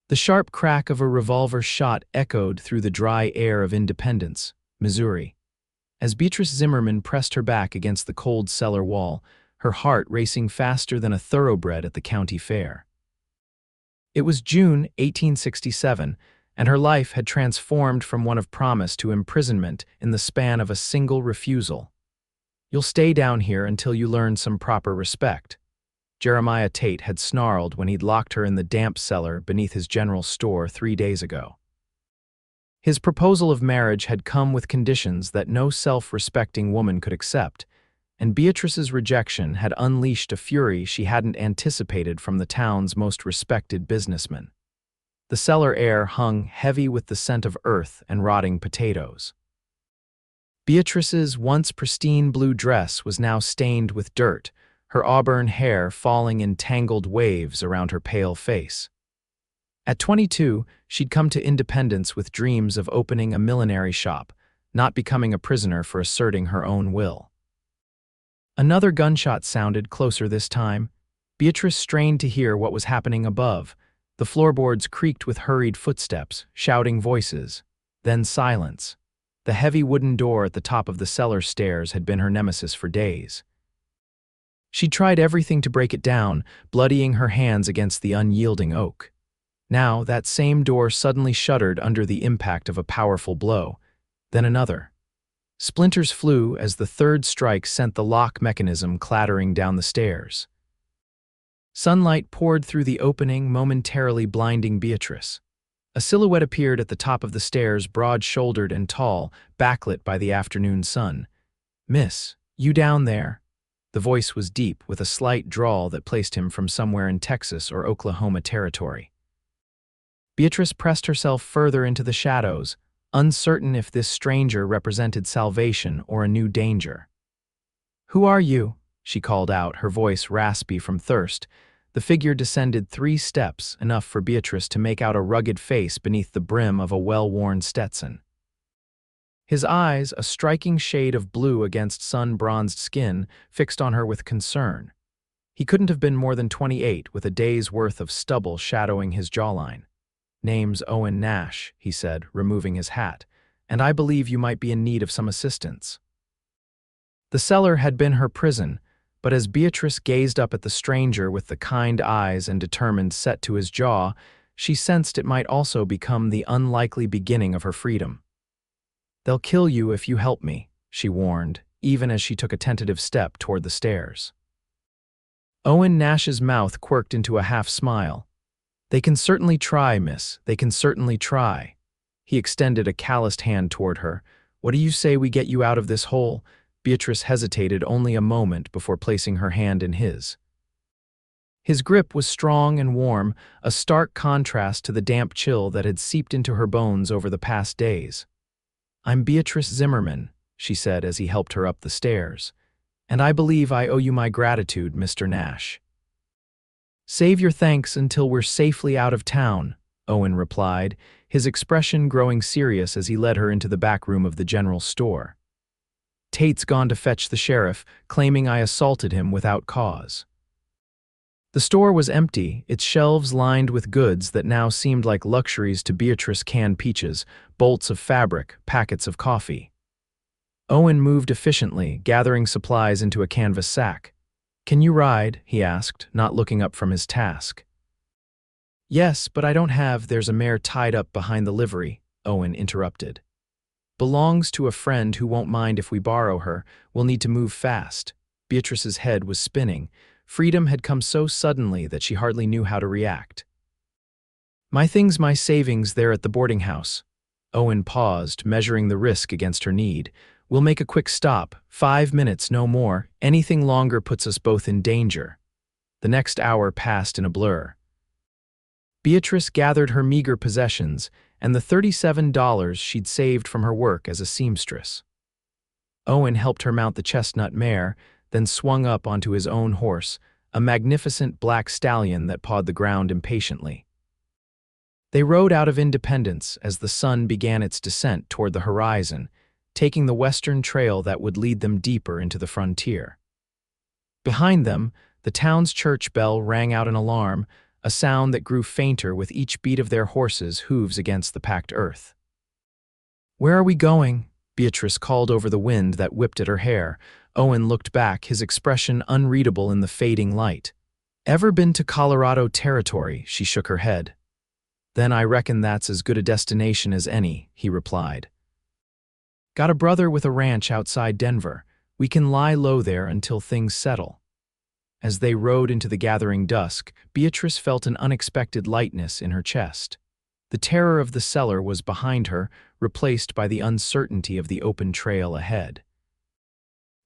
The sharp crack of a revolver shot echoed through the dry air of Independence, Missouri. As Beatrice Zimmerman pressed her back against the cold cellar wall, her heart racing faster than a thoroughbred at the county fair. It was June 1867, and her life had transformed from one of promise to imprisonment in the span of a single refusal. "You'll stay down here until you learn some proper respect," Jeremiah Tate had snarled when he'd locked her in the damp cellar beneath his general store 3 days ago. His proposal of marriage had come with conditions that no self-respecting woman could accept, and Beatrice's rejection had unleashed a fury she hadn't anticipated from the town's most respected businessman. The cellar air hung heavy with the scent of earth and rotting potatoes. Beatrice's once pristine blue dress was now stained with dirt, her auburn hair falling in tangled waves around her pale face. At 22, she'd come to Independence with dreams of opening a millinery shop, not becoming a prisoner for asserting her own will. Another gunshot sounded closer this time. Beatrice strained to hear what was happening above. The floorboards creaked with hurried footsteps, shouting voices. Then silence. The heavy wooden door at the top of the cellar stairs had been her nemesis for days. She'd tried everything to break it down, bloodying her hands against the unyielding oak. Now, that same door suddenly shuddered under the impact of a powerful blow. Then another. Splinters flew as the third strike sent the lock mechanism clattering down the stairs. Sunlight poured through the opening, momentarily blinding Beatrice. A silhouette appeared at the top of the stairs, broad-shouldered and tall, backlit by the afternoon sun. "Miss, you down there?" The voice was deep, with a slight drawl that placed him from somewhere in Texas or Oklahoma territory. Beatrice pressed herself further into the shadows, uncertain if this stranger represented salvation or a new danger. "Who are you?" she called out, her voice raspy from thirst. The figure descended 3 steps, enough for Beatrice to make out a rugged face beneath the brim of a well-worn Stetson. His eyes, a striking shade of blue against sun-bronzed skin, fixed on her with concern. He couldn't have been more than 28, with a day's worth of stubble shadowing his jawline. "Name's Owen Nash," he said, removing his hat, "and I believe you might be in need of some assistance." The cellar had been her prison, but as Beatrice gazed up at the stranger with the kind eyes and determined set to his jaw, she sensed it might also become the unlikely beginning of her freedom. "They'll kill you if you help me," she warned, even as she took a tentative step toward the stairs. Owen Nash's mouth quirked into a half-smile. "They can certainly try, miss. They can certainly try." He extended a calloused hand toward her. "What do you say we get you out of this hole?" Beatrice hesitated only a moment before placing her hand in his. His grip was strong and warm, a stark contrast to the damp chill that had seeped into her bones over the past days. "I'm Beatrice Zimmerman," she said as he helped her up the stairs, "and I believe I owe you my gratitude, Mr. Nash." "Save your thanks until we're safely out of town," Owen replied, his expression growing serious as he led her into the back room of the general store. "Tate's gone to fetch the sheriff, claiming I assaulted him without cause." The store was empty, its shelves lined with goods that now seemed like luxuries to Beatrice: canned peaches, bolts of fabric, packets of coffee. Owen moved efficiently, gathering supplies into a canvas sack. "Can you ride?" he asked, not looking up from his task. "Yes, but I don't have. There's a mare tied up behind the livery," Owen interrupted. "Belongs to a friend who won't mind if we borrow her. We'll need to move fast." Beatrice's head was spinning. Freedom had come so suddenly that she hardly knew how to react. "My things, my savings, there at the boarding house." Owen paused, measuring the risk against her need. "We'll make a quick stop. 5 minutes, no more. Anything longer puts us both in danger." The next hour passed in a blur. Beatrice gathered her meager possessions and the $37 she'd saved from her work as a seamstress. Owen helped her mount the chestnut mare, then swung up onto his own horse, a magnificent black stallion that pawed the ground impatiently. They rode out of Independence as the sun began its descent toward the horizon, taking the western trail that would lead them deeper into the frontier. Behind them, the town's church bell rang out an alarm, a sound that grew fainter with each beat of their horses' hooves against the packed earth. "Where are we going?" Beatrice called over the wind that whipped at her hair. Owen looked back, his expression unreadable in the fading light. "Ever been to Colorado Territory?" She shook her head. "Then I reckon that's as good a destination as any," he replied. "Got a brother with a ranch outside Denver. We can lie low there until things settle." As they rode into the gathering dusk, Beatrice felt an unexpected lightness in her chest. The terror of the cellar was behind her, replaced by the uncertainty of the open trail ahead.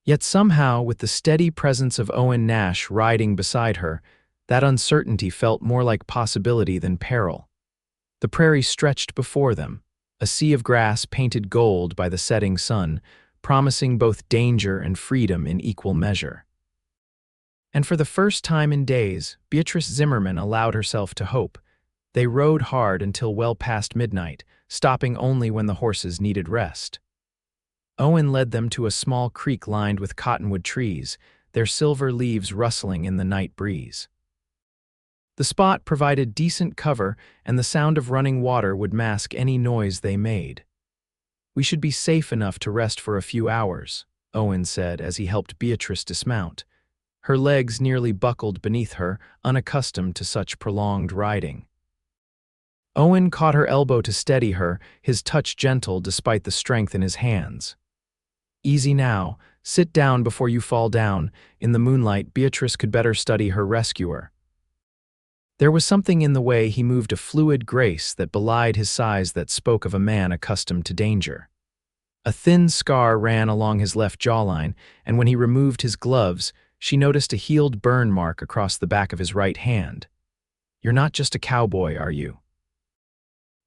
Yet somehow, with the steady presence of Owen Nash riding beside her, that uncertainty felt more like possibility than peril. The prairie stretched before them, a sea of grass painted gold by the setting sun, promising both danger and freedom in equal measure. And for the first time in days, Beatrice Zimmerman allowed herself to hope. They rode hard until well past midnight, stopping only when the horses needed rest. Owen led them to a small creek lined with cottonwood trees, their silver leaves rustling in the night breeze. The spot provided decent cover, and the sound of running water would mask any noise they made. "We should be safe enough to rest for a few hours," Owen said as he helped Beatrice dismount. Her legs nearly buckled beneath her, unaccustomed to such prolonged riding. Owen caught her elbow to steady her, his touch gentle despite the strength in his hands. "Easy now. Sit down before you fall down." In the moonlight, Beatrice could better study her rescuer. There was something in the way he moved, a fluid grace that belied his size, that spoke of a man accustomed to danger. A thin scar ran along his left jawline, and when he removed his gloves, she noticed a healed burn mark across the back of his right hand. "You're not just a cowboy, are you?"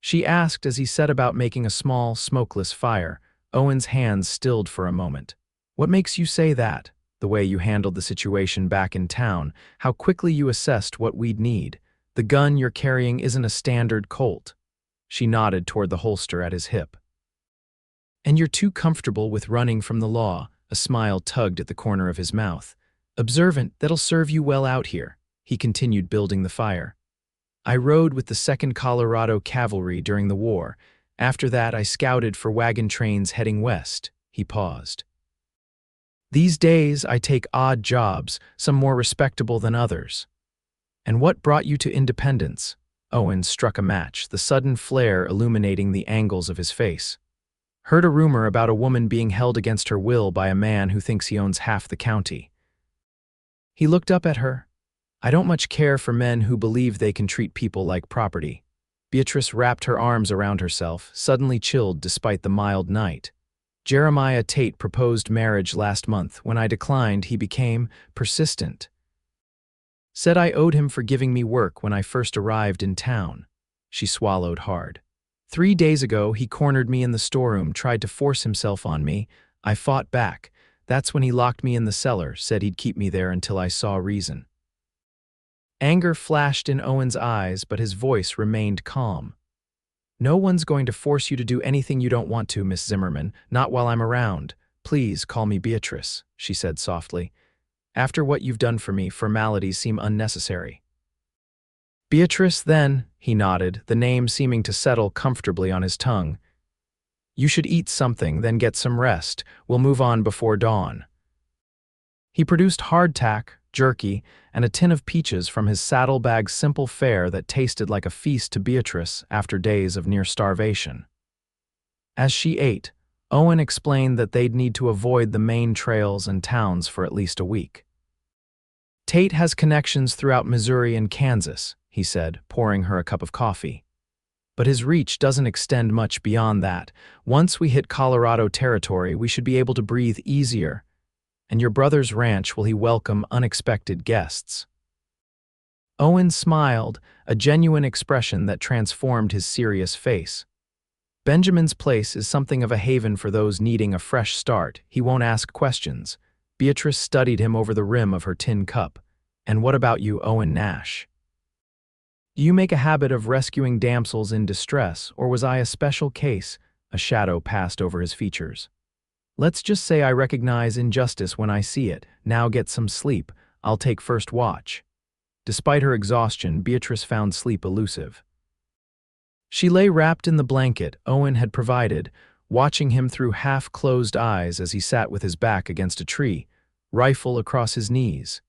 she asked as he set about making a small, smokeless fire. Owen's hands stilled for a moment. "What makes you say that? The way you handled the situation back in town, how quickly you assessed what we'd need. The gun you're carrying isn't a standard Colt." She nodded toward the holster at his hip. "And you're too comfortable with running from the law." A smile tugged at the corner of his mouth. "Observant, that'll serve you well out here." He continued building the fire. "I rode with the 2nd Colorado Cavalry during the war. After that, I scouted for wagon trains heading west." He paused. "These days, I take odd jobs, some more respectable than others." "And what brought you to Independence?" Owen struck a match, the sudden flare illuminating the angles of his face. "Heard a rumor about a woman being held against her will by a man who thinks he owns half the county." He looked up at her. "I don't much care for men who believe they can treat people like property." Beatrice wrapped her arms around herself, suddenly chilled despite the mild night. "Jeremiah Tate proposed marriage last month. When I declined, he became persistent. Said I owed him for giving me work when I first arrived in town." She swallowed hard. "3 days ago, he cornered me in the storeroom, tried to force himself on me. I fought back. That's when he locked me in the cellar, said he'd keep me there until I saw reason." Anger flashed in Owen's eyes, but his voice remained calm. "No one's going to force you to do anything you don't want to, Miss Zimmerman, not while I'm around. Please call me Beatrice," she said softly. "After what you've done for me, formalities seem unnecessary." "Beatrice, then," he nodded, the name seeming to settle comfortably on his tongue. "You should eat something, then get some rest. We'll move on before dawn." He produced hardtack, jerky, and a tin of peaches from his saddlebag's simple fare that tasted like a feast to Beatrice after days of near starvation. As she ate, Owen explained that they'd need to avoid the main trails and towns for at least a week. "Tate has connections throughout Missouri and Kansas," he said, pouring her a cup of coffee. "But his reach doesn't extend much beyond that. Once we hit Colorado territory, we should be able to breathe easier. And your brother's ranch, will he welcome unexpected guests?" Owen smiled, a genuine expression that transformed his serious face. "Benjamin's place is something of a haven for those needing a fresh start. He won't ask questions." Beatrice studied him over the rim of her tin cup. "And what about you, Owen Nash? Do you make a habit of rescuing damsels in distress, or was I a special case?" A shadow passed over his features. "Let's just say I recognize injustice when I see it. Now get some sleep. I'll take first watch." Despite her exhaustion, Beatrice found sleep elusive. She lay wrapped in the blanket Owen had provided, watching him through half-closed eyes as he sat with his back against a tree, rifle across his knees,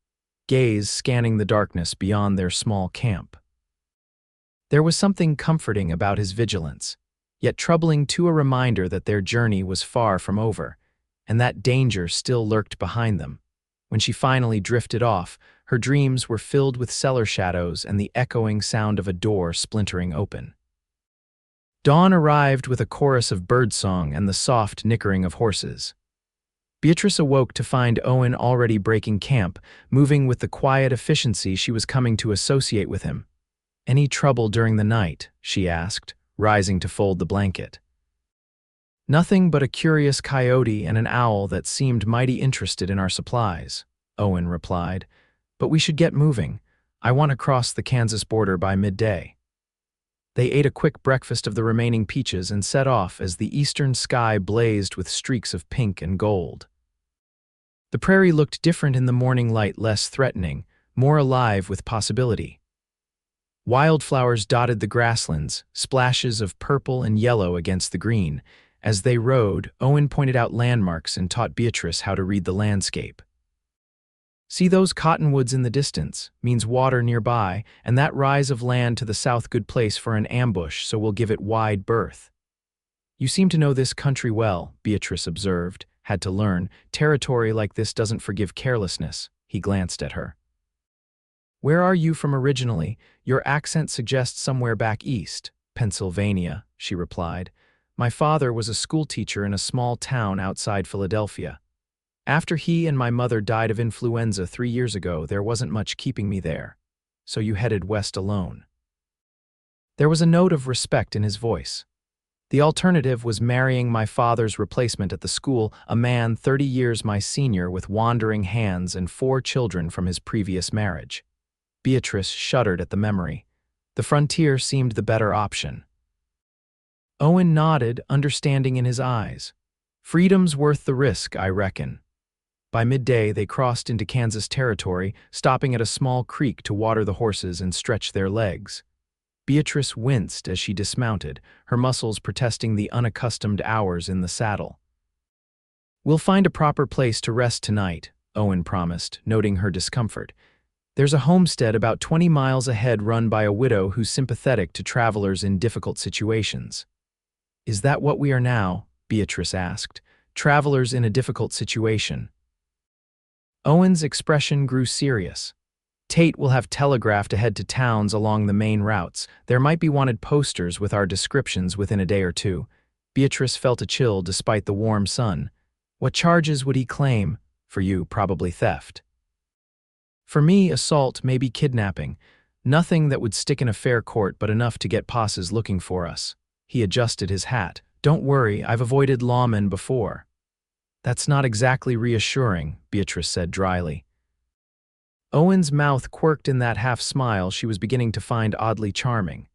gaze scanning the darkness beyond their small camp. There was something comforting about his vigilance, yet troubling too, a reminder that their journey was far from over, and that danger still lurked behind them. When she finally drifted off, her dreams were filled with cellar shadows and the echoing sound of a door splintering open. Dawn arrived with a chorus of birdsong and the soft nickering of horses. Beatrice awoke to find Owen already breaking camp, moving with the quiet efficiency she was coming to associate with him. "Any trouble during the night?" she asked, rising to fold the blanket. "Nothing but a curious coyote and an owl that seemed mighty interested in our supplies," Owen replied. "But we should get moving. I want to cross the Kansas border by midday." They ate a quick breakfast of the remaining peaches and set off as the eastern sky blazed with streaks of pink and gold. The prairie looked different in the morning light, less threatening, more alive with possibility. Wildflowers dotted the grasslands, splashes of purple and yellow against the green. As they rode, Owen pointed out landmarks and taught Beatrice how to read the landscape. "See those cottonwoods in the distance, means water nearby, and that rise of land to the south good place for an ambush, so we'll give it wide berth." "You seem to know this country well," Beatrice observed. "Had to learn. Territory like this doesn't forgive carelessness." He glanced at her. "Where are you from originally? Your accent suggests somewhere back east." "Pennsylvania," she replied. "My father was a schoolteacher in a small town outside Philadelphia. After he and my mother died of influenza 3 years ago, there wasn't much keeping me there. So you headed west alone." There was a note of respect in his voice. "The alternative was marrying my father's replacement at the school, a man 30 years my senior with wandering hands and 4 children from his previous marriage." Beatrice shuddered at the memory. The frontier seemed the better option. Owen nodded, understanding in his eyes. "Freedom's worth the risk, I reckon." By midday, they crossed into Kansas territory, stopping at a small creek to water the horses and stretch their legs. Beatrice winced as she dismounted, her muscles protesting the unaccustomed hours in the saddle. "We'll find a proper place to rest tonight," Owen promised, noting her discomfort. "There's a homestead about 20 miles ahead run by a widow who's sympathetic to travelers in difficult situations." "Is that what we are now?" Beatrice asked. "Travelers in a difficult situation." Owen's expression grew serious. "Tate will have telegraphed ahead to towns along the main routes. There might be wanted posters with our descriptions within a day or two." Beatrice felt a chill despite the warm sun. "What charges would he claim?" "For you, probably theft." "For me, assault, maybe kidnapping. Nothing that would stick in a fair court, but enough to get posses looking for us." He adjusted his hat. "Don't worry, I've avoided lawmen before." "That's not exactly reassuring," Beatrice said dryly. Owen's mouth quirked in that half-smile she was beginning to find oddly charming.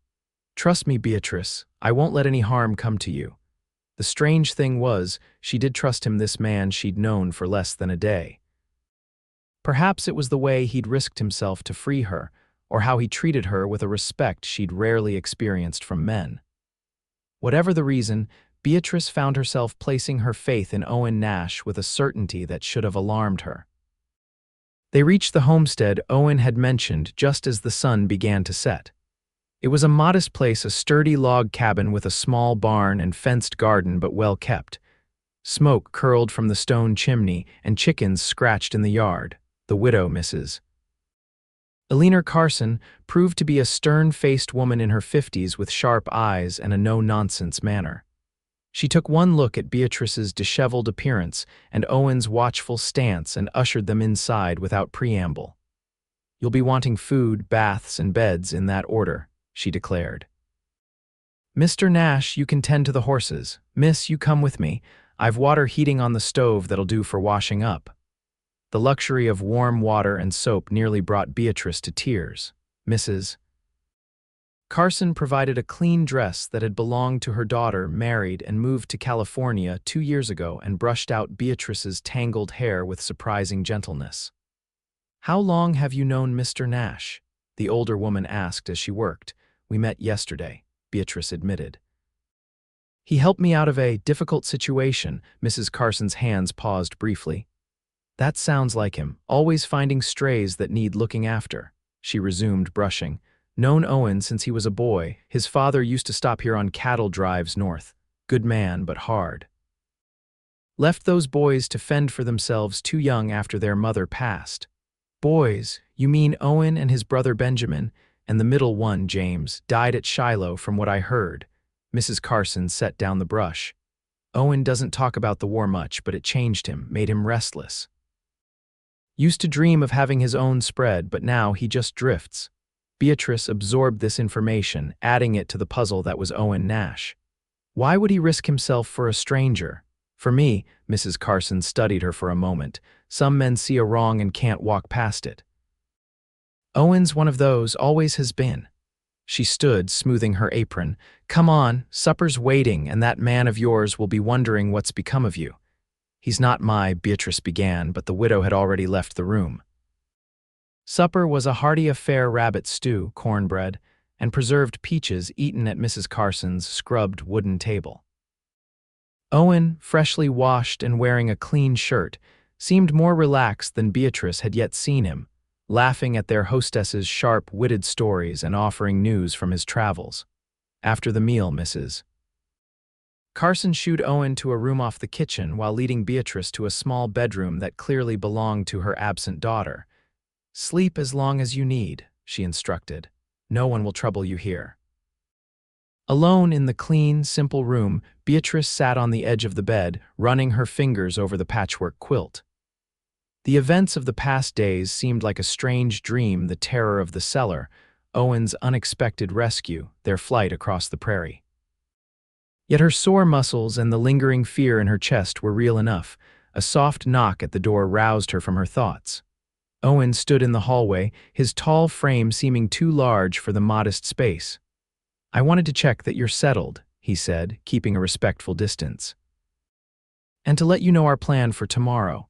"Trust me, Beatrice, I won't let any harm come to you." The strange thing was, she did trust him, this man she'd known for less than a day. Perhaps it was the way he'd risked himself to free her, or how he treated her with a respect she'd rarely experienced from men. Whatever the reason, Beatrice found herself placing her faith in Owen Nash with a certainty that should have alarmed her. They reached the homestead Owen had mentioned just as the sun began to set. It was a modest place, a sturdy log cabin with a small barn and fenced garden, but well kept. Smoke curled from the stone chimney and chickens scratched in the yard. The widow, Mrs. Eleanor Carson, proved to be a stern-faced woman in her 50s with sharp eyes and a no-nonsense manner. She took one look at Beatrice's disheveled appearance and Owen's watchful stance and ushered them inside without preamble. "You'll be wanting food, baths, and beds in that order," she declared. "Mr. Nash, you can tend to the horses. Miss, you come with me. I've water heating on the stove that'll do for washing up." The luxury of warm water and soap nearly brought Beatrice to tears. Mrs. Carson provided a clean dress that had belonged to her daughter, married and moved to California 2 years ago, and brushed out Beatrice's tangled hair with surprising gentleness. "How long have you known Mr. Nash?" the older woman asked as she worked. We met yesterday, Beatrice admitted. He helped me out of a difficult situation. Mrs. Carson's hands paused briefly. That sounds like him, always finding strays that need looking after. She resumed, brushing. Known Owen since he was a boy. His father used to stop here on cattle drives north. Good man, but hard. Left those boys to fend for themselves too young after their mother passed. Boys, you mean Owen and his brother Benjamin, and the middle one, James, died at Shiloh from what I heard. Mrs. Carson set down the brush. Owen doesn't talk about the war much, but it changed him, made him restless. Used to dream of having his own spread, but now he just drifts. Beatrice absorbed this information, adding it to the puzzle that was Owen Nash. Why would he risk himself for a stranger? For me, Mrs. Carson studied her for a moment. Some men see a wrong and can't walk past it. Owen's one of those, always has been. She stood, smoothing her apron. Come on, supper's waiting, and that man of yours will be wondering what's become of you. He's not Beatrice began, but the widow had already left the room. Supper was a hearty affair: rabbit stew, cornbread, and preserved peaches eaten at Mrs. Carson's scrubbed wooden table. Owen, freshly washed and wearing a clean shirt, seemed more relaxed than Beatrice had yet seen him, laughing at their hostess's sharp-witted stories and offering news from his travels. After the meal, Mrs. Carson shooed Owen to a room off the kitchen while leading Beatrice to a small bedroom that clearly belonged to her absent daughter. Sleep as long as you need, she instructed. No one will trouble you here. Alone in the clean, simple room, Beatrice sat on the edge of the bed, running her fingers over the patchwork quilt. The events of the past days seemed like a strange dream: the terror of the cellar, Owen's unexpected rescue, their flight across the prairie. Yet her sore muscles and the lingering fear in her chest were real enough. A soft knock at the door roused her from her thoughts. Owen stood in the hallway, his tall frame seeming too large for the modest space. I wanted to check that you're settled, he said, keeping a respectful distance. And to let you know our plan for tomorrow.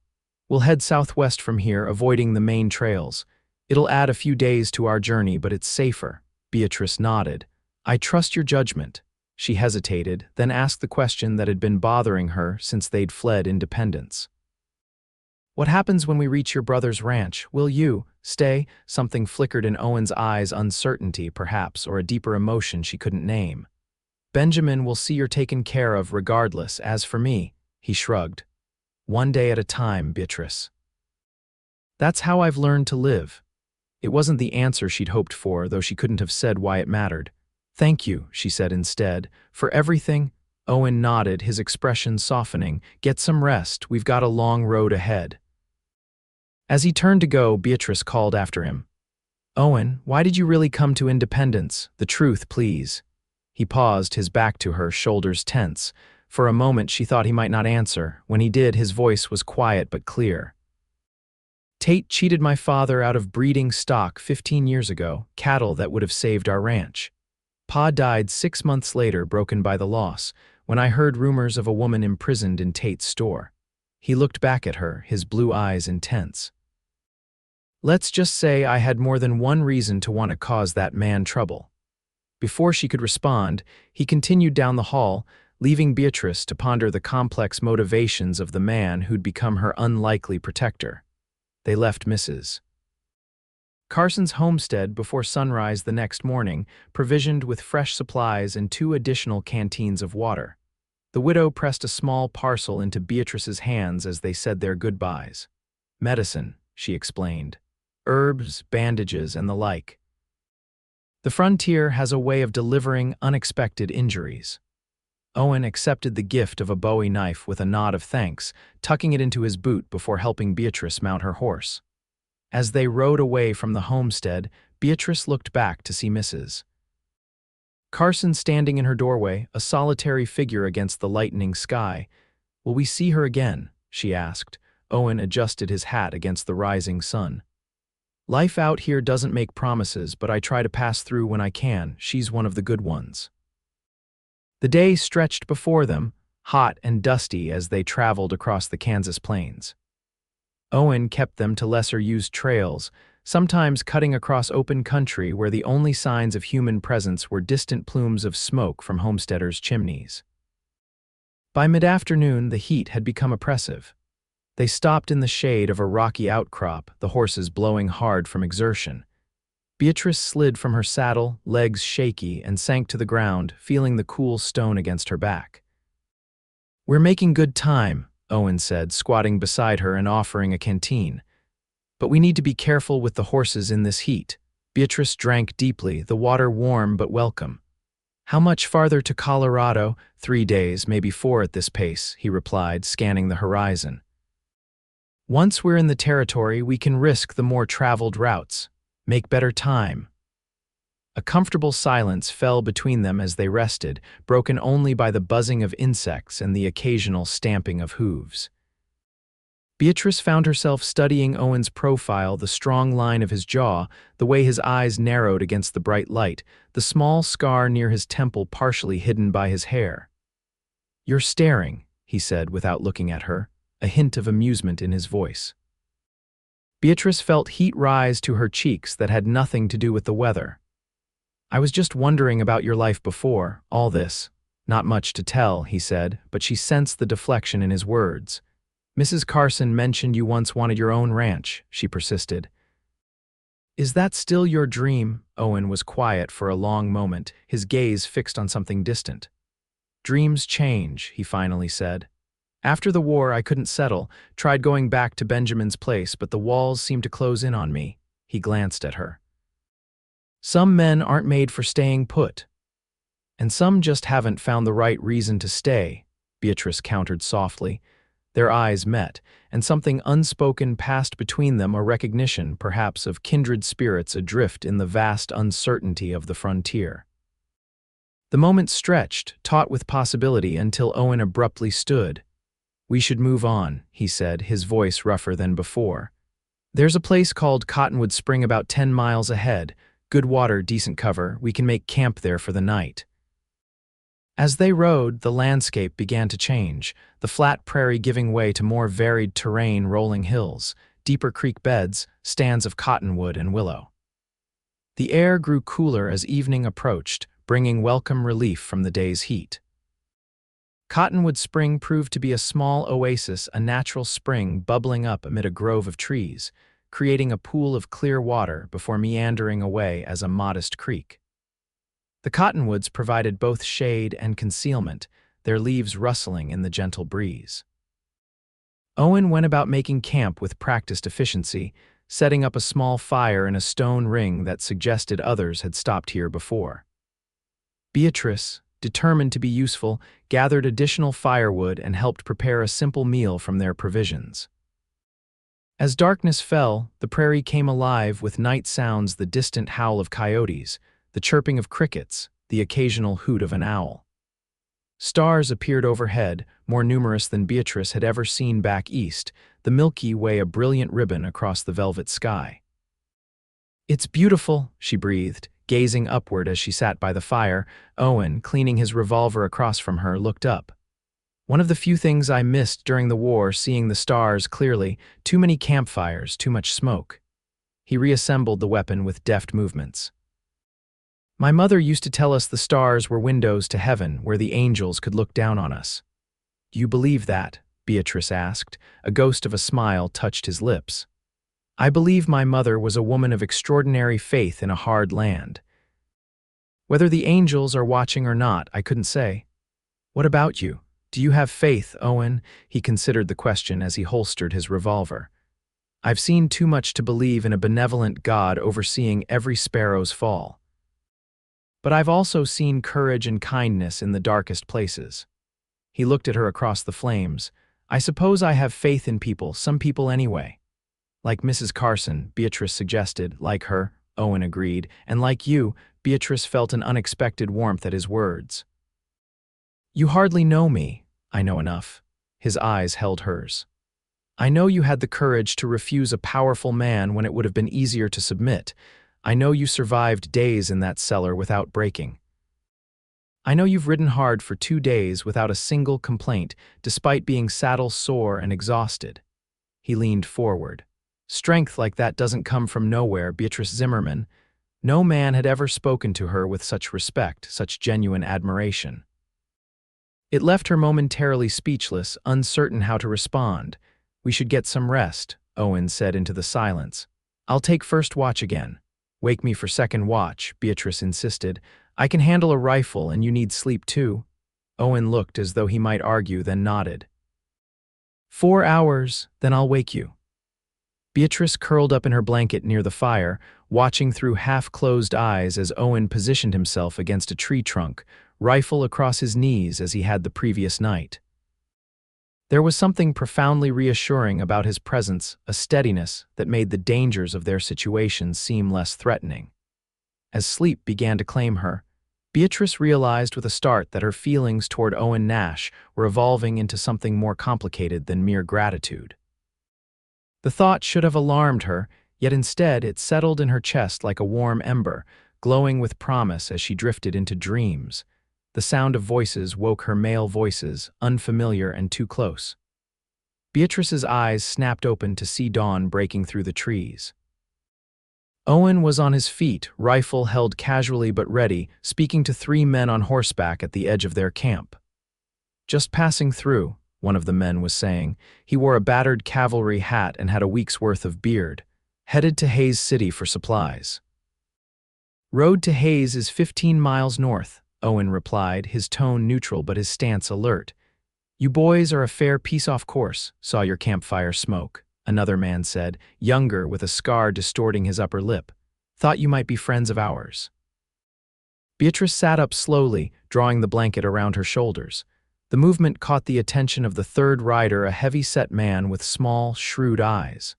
We'll head southwest from here, avoiding the main trails. It'll add a few days to our journey, but it's safer. Beatrice nodded. I trust your judgment. She hesitated, then asked the question that had been bothering her since they'd fled independence. What happens when we reach your brother's ranch? Will you stay? Something flickered in Owen's eyes, uncertainty, perhaps, or a deeper emotion she couldn't name. Benjamin will see you're taken care of regardless. As for me, he shrugged. One day at a time, Beatrice. That's how I've learned to live. It wasn't the answer she'd hoped for, though she couldn't have said why it mattered. Thank you, she said instead. For everything? Owen nodded, his expression softening. Get some rest, we've got a long road ahead. As he turned to go, Beatrice called after him. Owen, why did you really come to Independence? The truth, please. He paused, his back to her, shoulders tense. For a moment she thought he might not answer. When he did, his voice was quiet but clear. Tate cheated my father out of breeding stock 15 years ago, cattle that would have saved our ranch. Pa died 6 months later, broken by the loss, when I heard rumors of a woman imprisoned in Tate's store. He looked back at her, his blue eyes intense. Let's just say I had more than one reason to want to cause that man trouble. Before she could respond, he continued down the hall, leaving Beatrice to ponder the complex motivations of the man who'd become her unlikely protector. They left Mrs. Carson's homestead before sunrise the next morning, provisioned with fresh supplies and 2 additional canteens of water. The widow pressed a small parcel into Beatrice's hands as they said their goodbyes. Medicine, she explained. Herbs, bandages, and the like. The frontier has a way of delivering unexpected injuries. Owen accepted the gift of a Bowie knife with a nod of thanks, tucking it into his boot before helping Beatrice mount her horse. As they rode away from the homestead, Beatrice looked back to see Mrs. Carson standing in her doorway, a solitary figure against the lightening sky. Will we see her again? She asked. Owen adjusted his hat against the rising sun. Life out here doesn't make promises, but I try to pass through when I can. She's one of the good ones. The day stretched before them, hot and dusty as they traveled across the Kansas plains. Owen kept them to lesser-used trails, sometimes cutting across open country where the only signs of human presence were distant plumes of smoke from homesteaders' chimneys. By mid-afternoon, the heat had become oppressive. They stopped in the shade of a rocky outcrop, the horses blowing hard from exertion. Beatrice slid from her saddle, legs shaky, and sank to the ground, feeling the cool stone against her back. "We're making good time," Owen said, squatting beside her and offering a canteen. "But we need to be careful with the horses in this heat." Beatrice drank deeply, the water warm but welcome. "How much farther to Colorado?" "3 days, maybe 4 at this pace," he replied, scanning the horizon. "Once we're in the territory, we can risk the more traveled routes. Make better time." A comfortable silence fell between them as they rested, broken only by the buzzing of insects and the occasional stamping of hooves. Beatrice found herself studying Owen's profile, the strong line of his jaw, the way his eyes narrowed against the bright light, the small scar near his temple partially hidden by his hair. "You're staring," he said without looking at her, a hint of amusement in his voice. Beatrice felt heat rise to her cheeks that had nothing to do with the weather. "I was just wondering about your life before all this." "Not much to tell," he said, but she sensed the deflection in his words. "Mrs. Carson mentioned you once wanted your own ranch," she persisted. "Is that still your dream?" Owen was quiet for a long moment, his gaze fixed on something distant. "Dreams change," he finally said. "After the war, I couldn't settle, tried going back to Benjamin's place, but the walls seemed to close in on me." He glanced at her. "Some men aren't made for staying put. And some just haven't found the right reason to stay," Beatrice countered softly. Their eyes met, and something unspoken passed between them, a recognition, perhaps, of kindred spirits adrift in the vast uncertainty of the frontier. The moment stretched, taut with possibility, until Owen abruptly stood. "We should move on," he said, his voice rougher than before. "There's a place called Cottonwood Spring about 10 miles ahead. Good water, decent cover. We can make camp there for the night." As they rode, the landscape began to change, the flat prairie giving way to more varied terrain, rolling hills, deeper creek beds, stands of cottonwood and willow. The air grew cooler as evening approached, bringing welcome relief from the day's heat. Cottonwood Spring proved to be a small oasis, a natural spring bubbling up amid a grove of trees, creating a pool of clear water before meandering away as a modest creek. The cottonwoods provided both shade and concealment, their leaves rustling in the gentle breeze. Owen went about making camp with practiced efficiency, setting up a small fire in a stone ring that suggested others had stopped here before. Beatrice, determined to be useful, gathered additional firewood and helped prepare a simple meal from their provisions. As darkness fell, the prairie came alive with night sounds, the distant howl of coyotes, the chirping of crickets, the occasional hoot of an owl. Stars appeared overhead, more numerous than Beatrice had ever seen back east, the Milky Way a brilliant ribbon across the velvet sky. "It's beautiful," she breathed, gazing upward as she sat by the fire. Owen, cleaning his revolver across from her, looked up. "One of the few things I missed during the war, seeing the stars clearly, too many campfires, too much smoke." He reassembled the weapon with deft movements. "My mother used to tell us the stars were windows to heaven, where the angels could look down on us." "Do you believe that?" Beatrice asked. A ghost of a smile touched his lips. "I believe my mother was a woman of extraordinary faith in a hard land. Whether the angels are watching or not, I couldn't say. What about you? Do you have faith, Owen?" He considered the question as he holstered his revolver. "I've seen too much to believe in a benevolent God overseeing every sparrow's fall. But I've also seen courage and kindness in the darkest places." He looked at her across the flames. "I suppose I have faith in people, some people anyway." "Like Mrs. Carson," Beatrice suggested. "Like her," Owen agreed. "And like you," Beatrice felt an unexpected warmth at his words. "You hardly know me." "I know enough." His eyes held hers. "I know you had the courage to refuse a powerful man when it would have been easier to submit. I know you survived days in that cellar without breaking. I know you've ridden hard for 2 days without a single complaint, despite being saddle sore and exhausted." He leaned forward. Strength like that doesn't come from nowhere, Beatrice Zimmerman. No man had ever spoken to her with such respect, such genuine admiration. It left her momentarily speechless, uncertain how to respond. "We should get some rest," Owen said into the silence. "I'll take first watch again." "Wake me for second watch," Beatrice insisted. "I can handle a rifle and you need sleep too." Owen looked as though he might argue, then nodded. "4 hours, then I'll wake you." Beatrice curled up in her blanket near the fire, watching through half-closed eyes as Owen positioned himself against a tree trunk, rifle across his knees as he had the previous night. There was something profoundly reassuring about his presence, a steadiness that made the dangers of their situation seem less threatening. As sleep began to claim her, Beatrice realized with a start that her feelings toward Owen Nash were evolving into something more complicated than mere gratitude. The thought should have alarmed her, yet instead it settled in her chest like a warm ember, glowing with promise as she drifted into dreams. The sound of voices woke her, male voices, unfamiliar and too close. Beatrice's eyes snapped open to see dawn breaking through the trees. Owen was on his feet, rifle held casually but ready, speaking to 3 men on horseback at the edge of their camp. "Just passing through," one of the men was saying. He wore a battered cavalry hat and had a week's worth of beard. "Headed to Hayes City for supplies." "Road to Hayes is 15 miles north," Owen replied, his tone neutral but his stance alert. "You boys are a fair piece off course, saw your campfire smoke," another man said, younger with a scar distorting his upper lip. "Thought you might be friends of ours." Beatrice sat up slowly, drawing the blanket around her shoulders. The movement caught the attention of the third rider, a heavy-set man with small, shrewd eyes.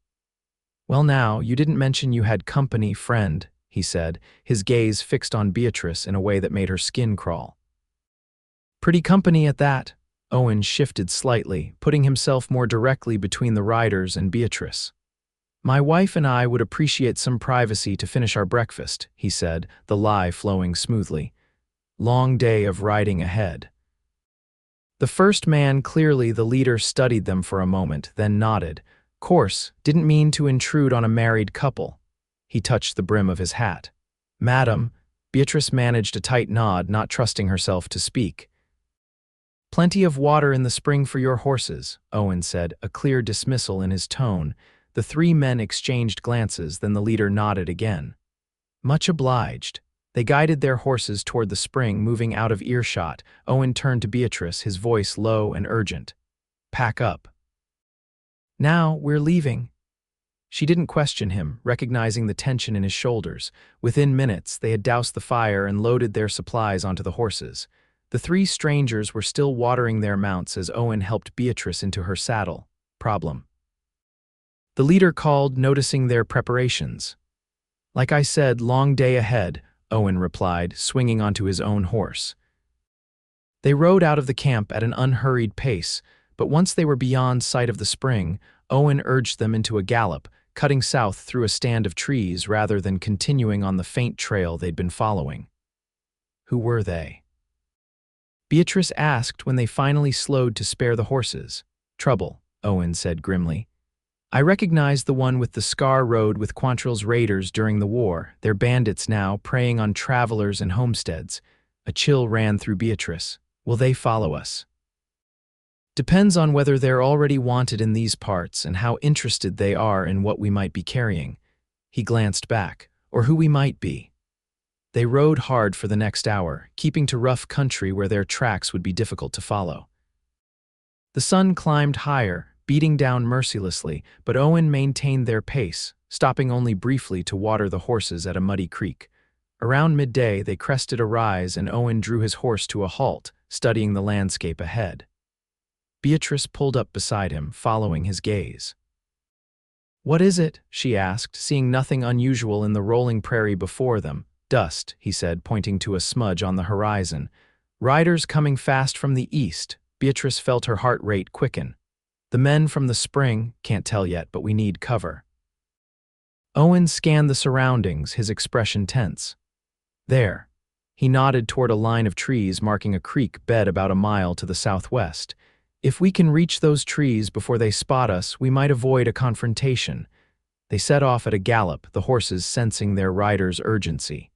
"Well now, you didn't mention you had company, friend," he said, his gaze fixed on Beatrice in a way that made her skin crawl. "Pretty company at that." Owen shifted slightly, putting himself more directly between the riders and Beatrice. "My wife and I would appreciate some privacy to finish our breakfast," he said, the lie flowing smoothly. "Long day of riding ahead." The first man, clearly the leader, studied them for a moment, then nodded. "Course, didn't mean to intrude on a married couple." He touched the brim of his hat. "Madam," Beatrice managed a tight nod, not trusting herself to speak. "Plenty of water in the spring for your horses," Owen said, a clear dismissal in his tone. The 3 men exchanged glances, then the leader nodded again. "Much obliged." They guided their horses toward the spring, moving out of earshot. Owen turned to Beatrice, his voice low and urgent. "Pack up." "Now, we're leaving." She didn't question him, recognizing the tension in his shoulders. Within minutes, they had doused the fire and loaded their supplies onto the horses. The 3 strangers were still watering their mounts as Owen helped Beatrice into her saddle. "Problem." The leader called, noticing their preparations. "Like I said, long day ahead," Owen replied, swinging onto his own horse. They rode out of the camp at an unhurried pace, but once they were beyond sight of the spring, Owen urged them into a gallop, cutting south through a stand of trees rather than continuing on the faint trail they'd been following. Who were they? Beatrice asked when they finally slowed to spare the horses. "Trouble," Owen said grimly. "I recognized the one with the scar rode with Quantrill's raiders during the war. They're bandits now, preying on travelers and homesteads." A chill ran through Beatrice. "Will they follow us?" "Depends on whether they're already wanted in these parts and how interested they are in what we might be carrying." He glanced back. "Or who we might be." They rode hard for the next hour, keeping to rough country where their tracks would be difficult to follow. The sun climbed higher, beating down mercilessly, but Owen maintained their pace, stopping only briefly to water the horses at a muddy creek. Around midday, they crested a rise and Owen drew his horse to a halt, studying the landscape ahead. Beatrice pulled up beside him, following his gaze. "What is it?" she asked, seeing nothing unusual in the rolling prairie before them. "Dust," he said, pointing to a smudge on the horizon. "Riders coming fast from the east." Beatrice felt her heart rate quicken. "The men from the spring, can't tell yet, but we need cover." Owen scanned the surroundings, his expression tense. "There." He nodded toward a line of trees marking a creek bed about a mile to the southwest. "If we can reach those trees before they spot us, we might avoid a confrontation." They set off at a gallop, the horses sensing their rider's urgency.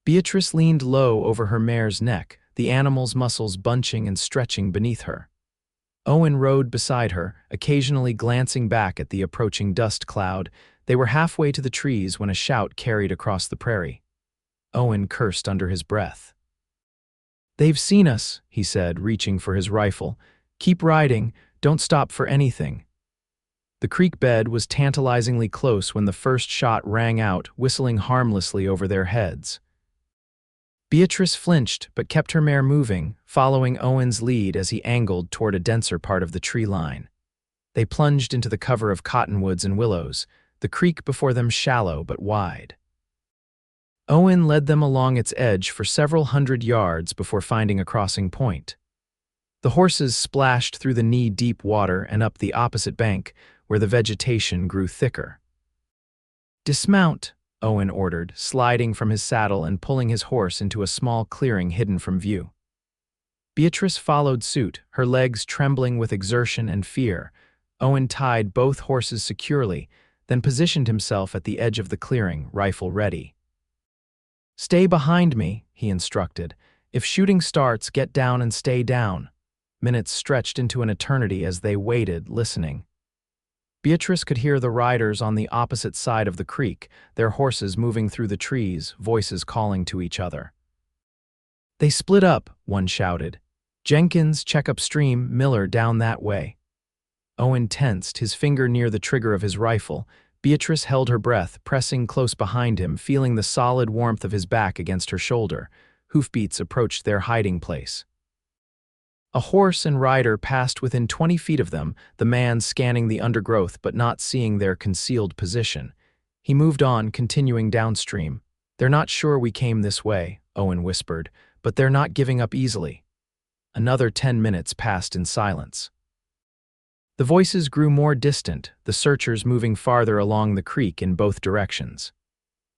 Beatrice leaned low over her mare's neck, the animal's muscles bunching and stretching beneath her. Owen rode beside her, occasionally glancing back at the approaching dust cloud. They were halfway to the trees when a shout carried across the prairie. Owen cursed under his breath. "They've seen us," he said, reaching for his rifle. "Keep riding, don't stop for anything." The creek bed was tantalizingly close when the first shot rang out, whistling harmlessly over their heads. Beatrice flinched but kept her mare moving, following Owen's lead as he angled toward a denser part of the tree line. They plunged into the cover of cottonwoods and willows, the creek before them shallow but wide. Owen led them along its edge for several hundred yards before finding a crossing point. The horses splashed through the knee-deep water and up the opposite bank, where the vegetation grew thicker. "Dismount," Owen ordered, sliding from his saddle and pulling his horse into a small clearing hidden from view. Beatrice followed suit, her legs trembling with exertion and fear. Owen tied both horses securely, then positioned himself at the edge of the clearing, rifle ready. "Stay behind me," he instructed. "If shooting starts, get down and stay down." Minutes stretched into an eternity as they waited, listening. Beatrice could hear the riders on the opposite side of the creek, their horses moving through the trees, voices calling to each other. "They split up," one shouted. "Jenkins, check upstream, Miller down that way." Owen tensed, his finger near the trigger of his rifle. Beatrice held her breath, pressing close behind him, feeling the solid warmth of his back against her shoulder. Hoofbeats approached their hiding place. A horse and rider passed within 20 feet of them, the man scanning the undergrowth but not seeing their concealed position. He moved on, continuing downstream. "They're not sure we came this way," Owen whispered, "but they're not giving up easily." Another 10 minutes passed in silence. The voices grew more distant, the searchers moving farther along the creek in both directions.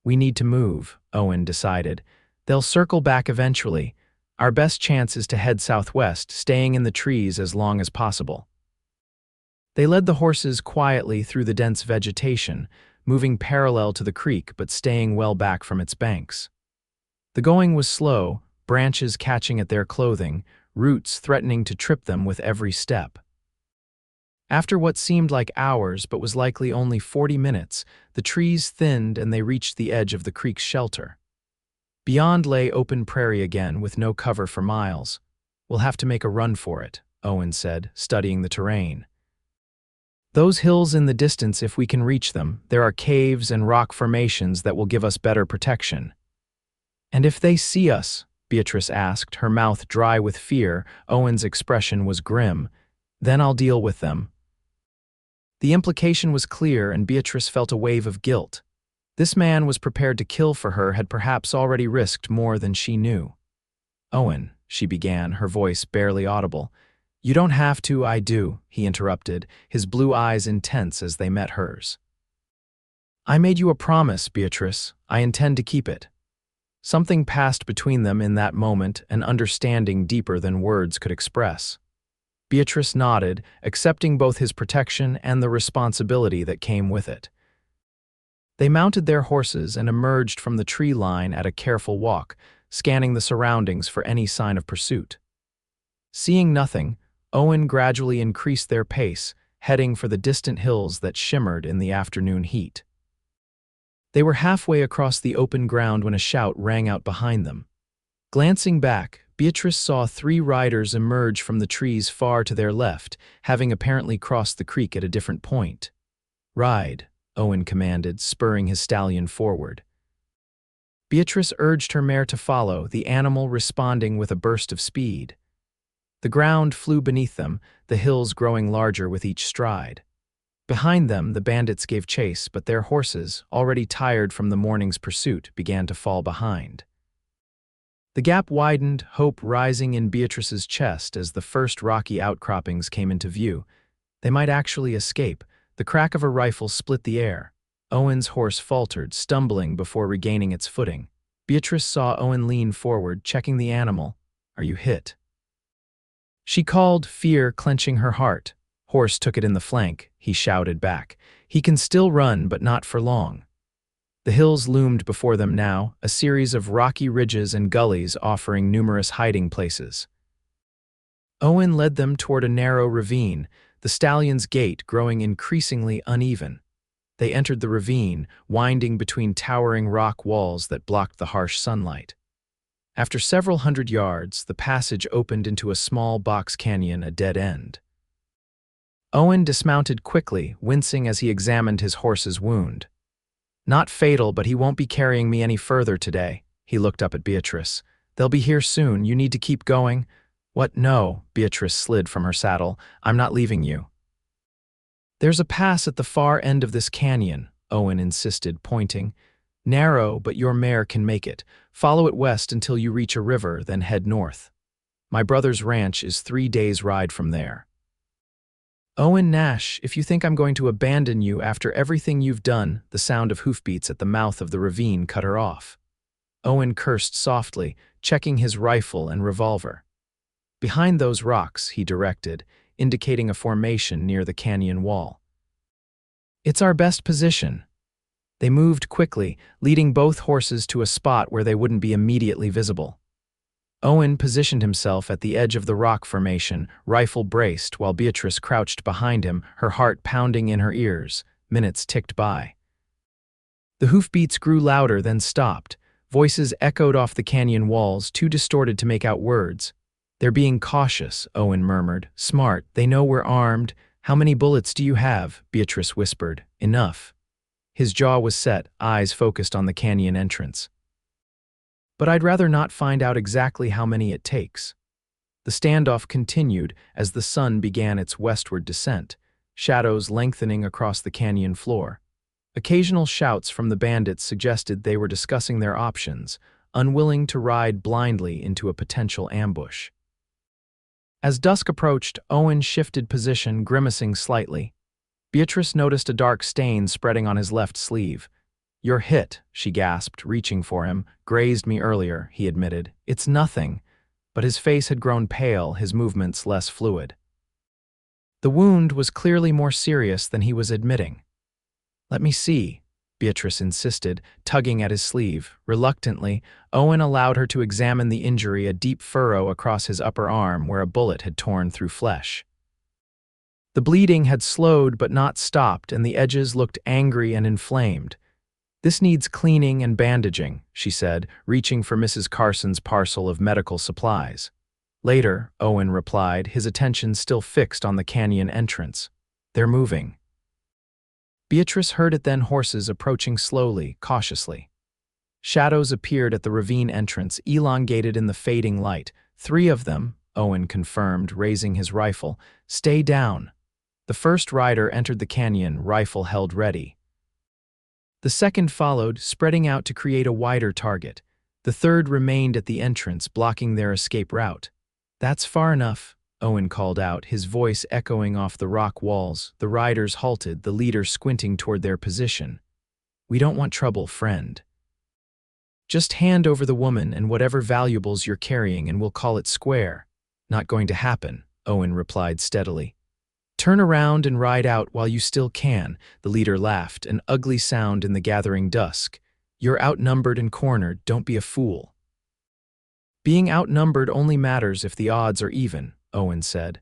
"We need to move," Owen decided. "They'll circle back eventually. Our best chance is to head southwest, staying in the trees as long as possible." They led the horses quietly through the dense vegetation, moving parallel to the creek but staying well back from its banks. The going was slow, branches catching at their clothing, roots threatening to trip them with every step. After what seemed like hours but was likely only 40 minutes, the trees thinned and they reached the edge of the creek's shelter. Beyond lay open prairie again, with no cover for miles. "We'll have to make a run for it," Owen said, studying the terrain. "Those hills in the distance, if we can reach them, there are caves and rock formations that will give us better protection." "And if they see us?" Beatrice asked, her mouth dry with fear. Owen's expression was grim. "Then I'll deal with them." The implication was clear, and Beatrice felt a wave of guilt. This man was prepared to kill for her, had perhaps already risked more than she knew. "Owen," she began, her voice barely audible. "You don't have to, I do," he interrupted, his blue eyes intense as they met hers. "I made you a promise, Beatrice. I intend to keep it." Something passed between them in that moment, an understanding deeper than words could express. Beatrice nodded, accepting both his protection and the responsibility that came with it. They mounted their horses and emerged from the tree line at a careful walk, scanning the surroundings for any sign of pursuit. Seeing nothing, Owen gradually increased their pace, heading for the distant hills that shimmered in the afternoon heat. They were halfway across the open ground when a shout rang out behind them. Glancing back, Beatrice saw 3 riders emerge from the trees far to their left, having apparently crossed the creek at a different point. "Ride," Owen commanded, spurring his stallion forward. Beatrice urged her mare to follow, the animal responding with a burst of speed. The ground flew beneath them, the hills growing larger with each stride. Behind them, the bandits gave chase, but their horses, already tired from the morning's pursuit, began to fall behind. The gap widened, hope rising in Beatrice's chest as the first rocky outcroppings came into view. They might actually escape. The crack of a rifle split the air. Owen's horse faltered, stumbling before regaining its footing. Beatrice saw Owen lean forward, checking the animal. "Are you hit?" She called, fear clenching her heart. Horse took it in the flank, he shouted back. He can still run, but not for long. The hills loomed before them now, a series of rocky ridges and gullies offering numerous hiding places. Owen led them toward a narrow ravine, the stallion's gait growing increasingly uneven. They entered the ravine, winding between towering rock walls that blocked the harsh sunlight. After several hundred yards, the passage opened into a small box canyon, a dead end. Owen dismounted quickly, wincing as he examined his horse's wound. Not fatal, but he won't be carrying me any further today. He looked up at Beatrice. They'll be here soon. You need to keep going. What? No, Beatrice slid from her saddle. I'm not leaving you. There's a pass at the far end of this canyon, Owen insisted, pointing. Narrow, but your mare can make it. Follow it west until you reach a river, then head north. My brother's ranch is 3 days' ride from there. Owen Nash, if you think I'm going to abandon you after everything you've done, the sound of hoofbeats at the mouth of the ravine cut her off. Owen cursed softly, checking his rifle and revolver. Behind those rocks, he directed, indicating a formation near the canyon wall. It's our best position. They moved quickly, leading both horses to a spot where they wouldn't be immediately visible. Owen positioned himself at the edge of the rock formation, rifle braced, while Beatrice crouched behind him, her heart pounding in her ears. Minutes ticked by. The hoofbeats grew louder, then stopped. Voices echoed off the canyon walls, too distorted to make out words. They're being cautious, Owen murmured. Smart, they know we're armed. How many bullets do you have? Beatrice whispered. Enough. His jaw was set, eyes focused on the canyon entrance. But I'd rather not find out exactly how many it takes. The standoff continued as the sun began its westward descent, shadows lengthening across the canyon floor. Occasional shouts from the bandits suggested they were discussing their options, unwilling to ride blindly into a potential ambush. As dusk approached, Owen shifted position, grimacing slightly. Beatrice noticed a dark stain spreading on his left sleeve. You're hit, she gasped, reaching for him. Grazed me earlier, he admitted. It's nothing. But his face had grown pale, his movements less fluid. The wound was clearly more serious than he was admitting. Let me see, Beatrice insisted, tugging at his sleeve. Reluctantly, Owen allowed her to examine the injury, a deep furrow across his upper arm where a bullet had torn through flesh. The bleeding had slowed but not stopped, and the edges looked angry and inflamed. This needs cleaning and bandaging, she said, reaching for Mrs. Carson's parcel of medical supplies. Later, Owen replied, his attention still fixed on the canyon entrance. They're moving. Beatrice heard it then, horses approaching slowly, cautiously. Shadows appeared at the ravine entrance, elongated in the fading light. 3 of them, Owen confirmed, raising his rifle. Stay down. The first rider entered the canyon, rifle held ready. The second followed, spreading out to create a wider target. The third remained at the entrance, blocking their escape route. That's far enough, Owen called out, his voice echoing off the rock walls. The riders halted, the leader squinting toward their position. We don't want trouble, friend. Just hand over the woman and whatever valuables you're carrying and we'll call it square. Not going to happen, Owen replied steadily. Turn around and ride out while you still can, the leader laughed, an ugly sound in the gathering dusk. You're outnumbered and cornered, don't be a fool. Being outnumbered only matters if the odds are even, Owen said.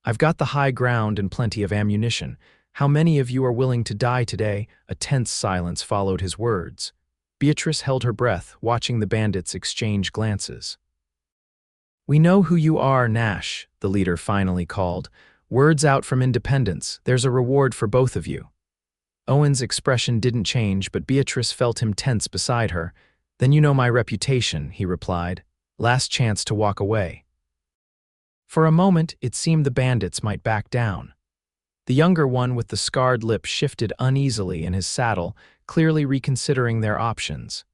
I've got the high ground and plenty of ammunition. How many of you are willing to die today? A tense silence followed his words. Beatrice held her breath, watching the bandits exchange glances. We know who you are, Nash, the leader finally called. Words out from Independence. There's a reward for both of you. Owen's expression didn't change, but Beatrice felt him tense beside her. Then you know my reputation, he replied. Last chance to walk away. For a moment, it seemed the bandits might back down. The younger one with the scarred lip shifted uneasily in his saddle, clearly reconsidering their options.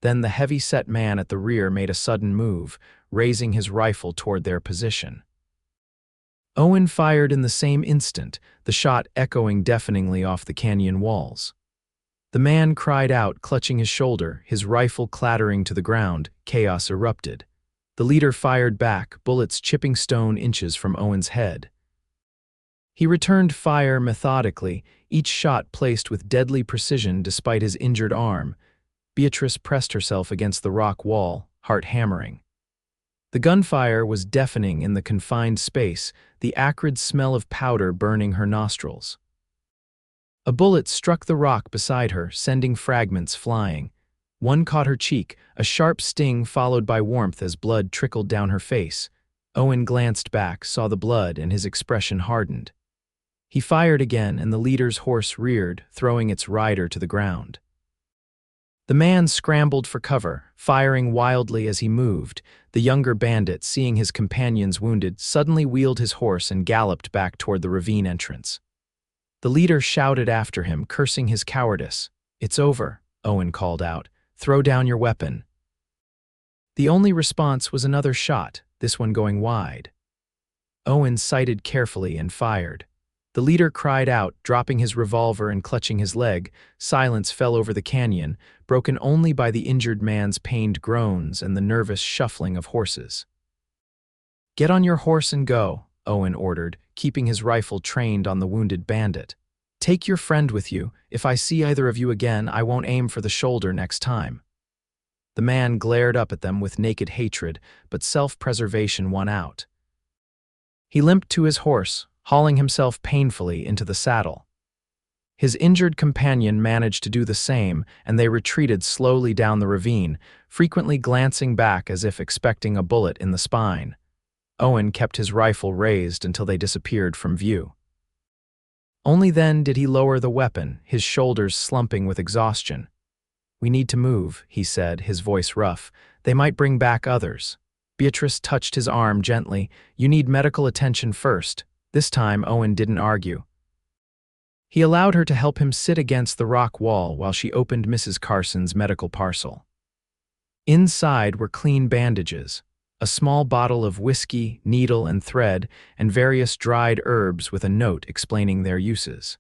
Then the heavy-set man at the rear made a sudden move, raising his rifle toward their position. Owen fired in the same instant, the shot echoing deafeningly off the canyon walls. The man cried out, clutching his shoulder, his rifle clattering to the ground. Chaos erupted. The leader fired back, bullets chipping stone inches from Owen's head. He returned fire methodically, each shot placed with deadly precision despite his injured arm. Beatrice pressed herself against the rock wall, heart hammering. The gunfire was deafening in the confined space, the acrid smell of powder burning her nostrils. A bullet struck the rock beside her, sending fragments flying. One caught her cheek, a sharp sting followed by warmth as blood trickled down her face. Owen glanced back, saw the blood, and his expression hardened. He fired again, and the leader's horse reared, throwing its rider to the ground. The man scrambled for cover, firing wildly as he moved. The younger bandit, seeing his companions wounded, suddenly wheeled his horse and galloped back toward the ravine entrance. The leader shouted after him, cursing his cowardice. "It's over," Owen called out. "Throw down your weapon." The only response was another shot, this one going wide. Owen sighted carefully and fired. The leader cried out, dropping his revolver and clutching his leg. Silence fell over the canyon, broken only by the injured man's pained groans and the nervous shuffling of horses. "Get on your horse and go," Owen ordered, keeping his rifle trained on the wounded bandit. "Take your friend with you. If I see either of you again, I won't aim for the shoulder next time." The man glared up at them with naked hatred, but self-preservation won out. He limped to his horse, hauling himself painfully into the saddle. His injured companion managed to do the same, and they retreated slowly down the ravine, frequently glancing back as if expecting a bullet in the spine. Owen kept his rifle raised until they disappeared from view. Only then did he lower the weapon, his shoulders slumping with exhaustion. "We need to move," he said, his voice rough. "They might bring back others." Beatrice touched his arm gently. "You need medical attention first." This time, Owen didn't argue. He allowed her to help him sit against the rock wall while she opened Mrs. Carson's medical parcel. Inside were clean bandages, a small bottle of whiskey, needle and thread, and various dried herbs with a note explaining their uses.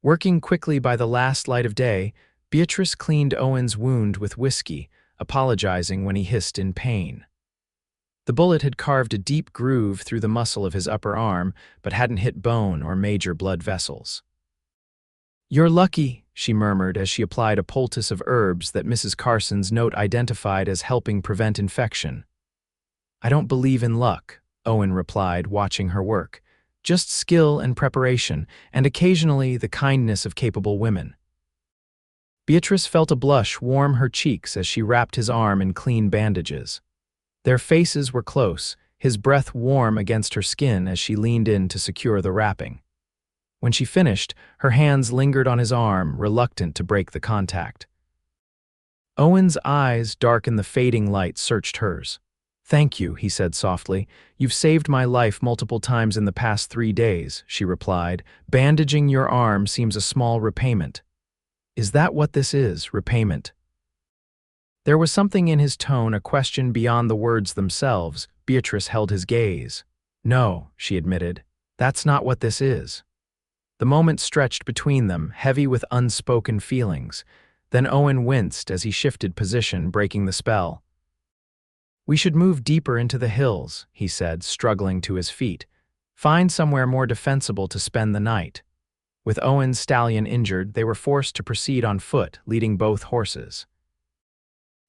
Working quickly by the last light of day, Beatrice cleaned Owen's wound with whiskey, apologizing when he hissed in pain. The bullet had carved a deep groove through the muscle of his upper arm, but hadn't hit bone or major blood vessels. "You're lucky," she murmured as she applied a poultice of herbs that Mrs. Carson's note identified as helping prevent infection. "I don't believe in luck," Owen replied, watching her work. "Just skill and preparation, and occasionally the kindness of capable women." Beatrice felt a blush warm her cheeks as she wrapped his arm in clean bandages. Their faces were close, his breath warm against her skin as she leaned in to secure the wrapping. When she finished, her hands lingered on his arm, reluctant to break the contact. Owen's eyes, dark in the fading light, searched hers. "Thank you," he said softly. "You've saved my life multiple times in the past 3 days," she replied. "Bandaging your arm seems a small repayment." "Is that what this is, repayment?" There was something in his tone, a question beyond the words themselves. Beatrice held his gaze. "No," she admitted. "That's not what this is." The moment stretched between them, heavy with unspoken feelings. Then Owen winced as he shifted position, breaking the spell. "We should move deeper into the hills," he said, struggling to his feet. "Find somewhere more defensible to spend the night." With Owen's stallion injured, they were forced to proceed on foot, leading both horses.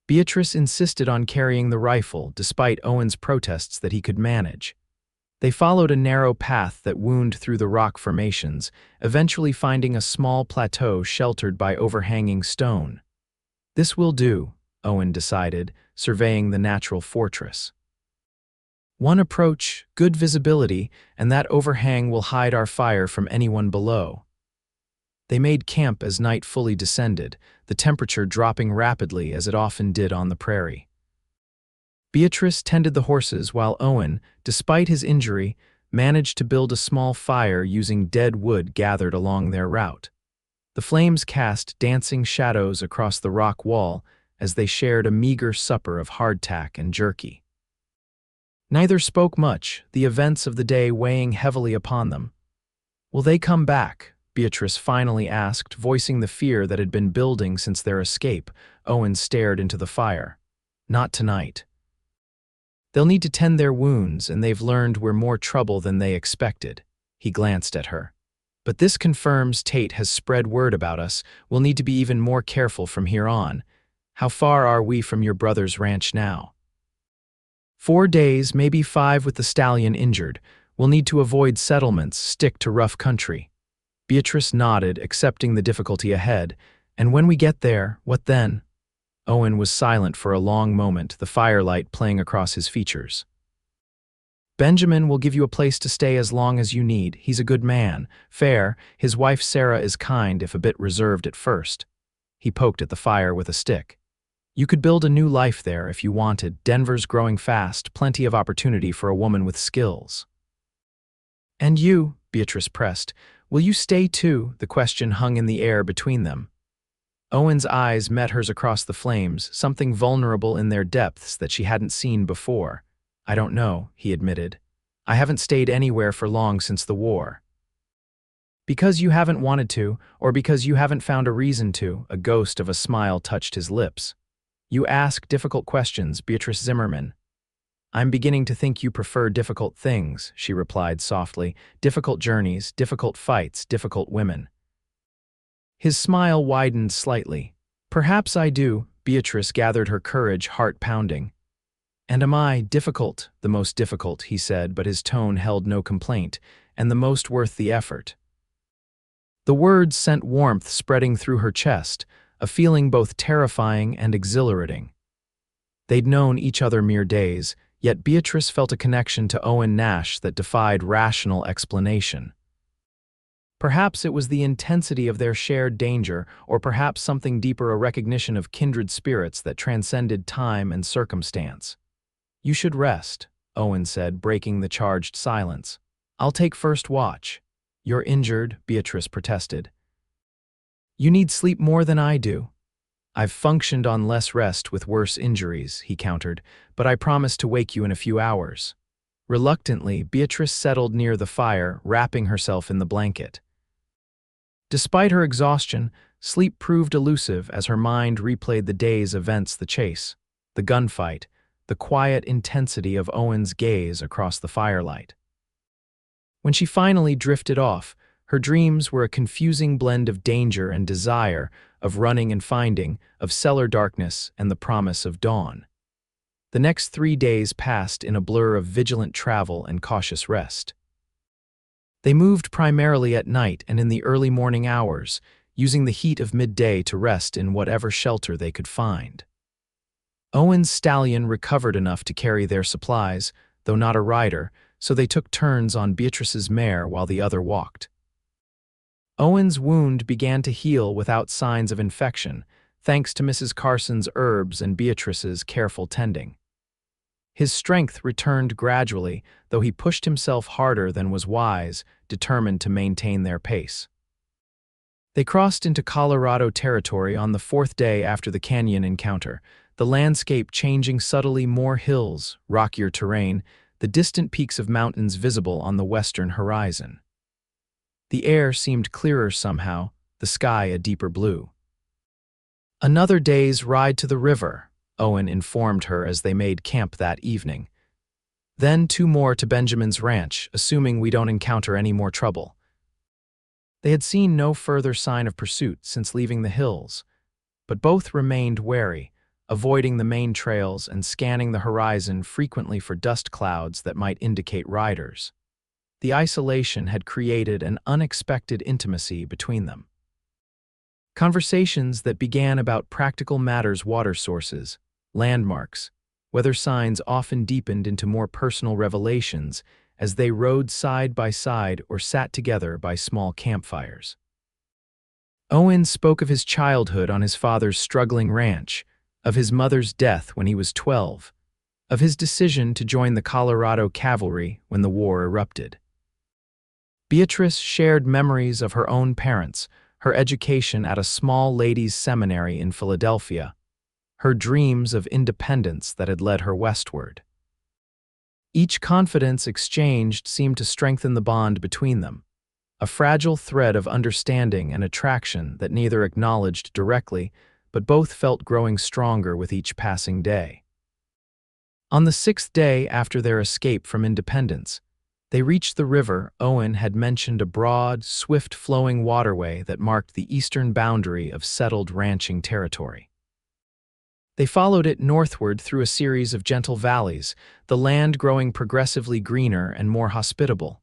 Beatrice insisted on carrying the rifle, despite Owen's protests that he could manage. They followed a narrow path that wound through the rock formations, eventually finding a small plateau sheltered by overhanging stone. "This will do," Owen decided, surveying the natural fortress. "One approach, good visibility, and that overhang will hide our fire from anyone below." They made camp as night fully descended, the temperature dropping rapidly as it often did on the prairie. Beatrice tended the horses while Owen, despite his injury, managed to build a small fire using dead wood gathered along their route. The flames cast dancing shadows across the rock wall as they shared a meager supper of hardtack and jerky. Neither spoke much, the events of the day weighing heavily upon them. "Will they come back?" Beatrice finally asked, voicing the fear that had been building since their escape. Owen stared into the fire. "Not tonight. They'll need to tend their wounds, and they've learned we're more trouble than they expected." He glanced at her. But this confirms Tate has spread word about us. We'll need to be even more careful from here on. How far are we from your brother's ranch now? 4 days, maybe 5 with the stallion injured. We'll need to avoid settlements, stick to rough country. Beatrice nodded, accepting the difficulty ahead. And when we get there, what then? Owen was silent for a long moment, the firelight playing across his features. Benjamin will give you a place to stay as long as you need. He's a good man, fair. His wife Sarah is kind, if a bit reserved at first. He poked at the fire with a stick. You could build a new life there if you wanted. Denver's growing fast, plenty of opportunity for a woman with skills. And you, Beatrice pressed, will you stay too? The question hung in the air between them. Owen's eyes met hers across the flames, something vulnerable in their depths that she hadn't seen before. I don't know, he admitted. I haven't stayed anywhere for long since the war. Because you haven't wanted to, or because you haven't found a reason to, a ghost of a smile touched his lips. You ask difficult questions, Beatrice Zimmerman. I'm beginning to think you prefer difficult things, she replied softly. Difficult journeys, difficult fights, difficult women. His smile widened slightly. Perhaps I do, Beatrice gathered her courage, heart pounding. And am I difficult? The most difficult, he said, but his tone held no complaint, and the most worth the effort. The words sent warmth spreading through her chest, a feeling both terrifying and exhilarating. They'd known each other mere days, yet Beatrice felt a connection to Owen Nash that defied rational explanation. Perhaps it was the intensity of their shared danger, or perhaps something deeper, a recognition of kindred spirits that transcended time and circumstance. You should rest, Owen said, breaking the charged silence. I'll take first watch. You're injured, Beatrice protested. You need sleep more than I do. I've functioned on less rest with worse injuries, he countered, but I promise to wake you in a few hours. Reluctantly, Beatrice settled near the fire, wrapping herself in the blanket. Despite her exhaustion, sleep proved elusive as her mind replayed the day's events, the chase, the gunfight, the quiet intensity of Owen's gaze across the firelight. When she finally drifted off, her dreams were a confusing blend of danger and desire, of running and finding, of cellar darkness and the promise of dawn. The next 3 days passed in a blur of vigilant travel and cautious rest. They moved primarily at night and in the early morning hours, using the heat of midday to rest in whatever shelter they could find. Owen's stallion recovered enough to carry their supplies, though not a rider, so they took turns on Beatrice's mare while the other walked. Owen's wound began to heal without signs of infection, thanks to Mrs. Carson's herbs and Beatrice's careful tending. His strength returned gradually, though he pushed himself harder than was wise, determined to maintain their pace. They crossed into Colorado territory on the 4th day after the canyon encounter, the landscape changing subtly, more hills, rockier terrain, the distant peaks of mountains visible on the western horizon. The air seemed clearer somehow, the sky a deeper blue. Another day's ride to the river, Owen informed her as they made camp that evening. Then 2 more to Benjamin's ranch, assuming we don't encounter any more trouble. They had seen no further sign of pursuit since leaving the hills, but both remained wary, avoiding the main trails and scanning the horizon frequently for dust clouds that might indicate riders. The isolation had created an unexpected intimacy between them. Conversations that began about practical matters, water sources, landmarks, weather signs often deepened into more personal revelations as they rode side by side or sat together by small campfires. Owen spoke of his childhood on his father's struggling ranch, of his mother's death when he was 12, of his decision to join the Colorado Cavalry when the war erupted. Beatrice shared memories of her own parents, her education at a small ladies' seminary in Philadelphia, her dreams of independence that had led her westward. Each confidence exchanged seemed to strengthen the bond between them, a fragile thread of understanding and attraction that neither acknowledged directly, but both felt growing stronger with each passing day. On the 6th day after their escape from Independence, They reached the river. Owen had mentioned a broad, swift-flowing waterway that marked the eastern boundary of settled ranching territory. They followed it northward through a series of gentle valleys, the land growing progressively greener and more hospitable.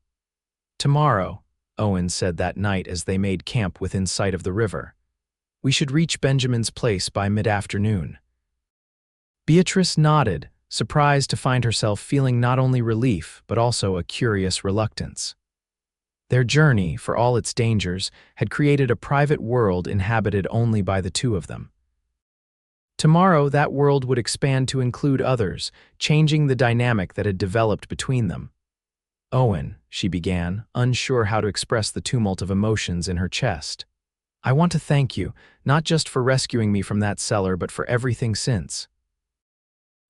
"Tomorrow," Owen said that night as they made camp within sight of the river, "we should reach Benjamin's place by mid-afternoon." Beatrice nodded, surprised to find herself feeling not only relief but also a curious reluctance. Their journey, for all its dangers, had created a private world inhabited only by the two of them. Tomorrow, that world would expand to include others, changing the dynamic that had developed between them. "Owen," she began, unsure how to express the tumult of emotions in her chest, "I want to thank you, not just for rescuing me from that cellar, but for everything since.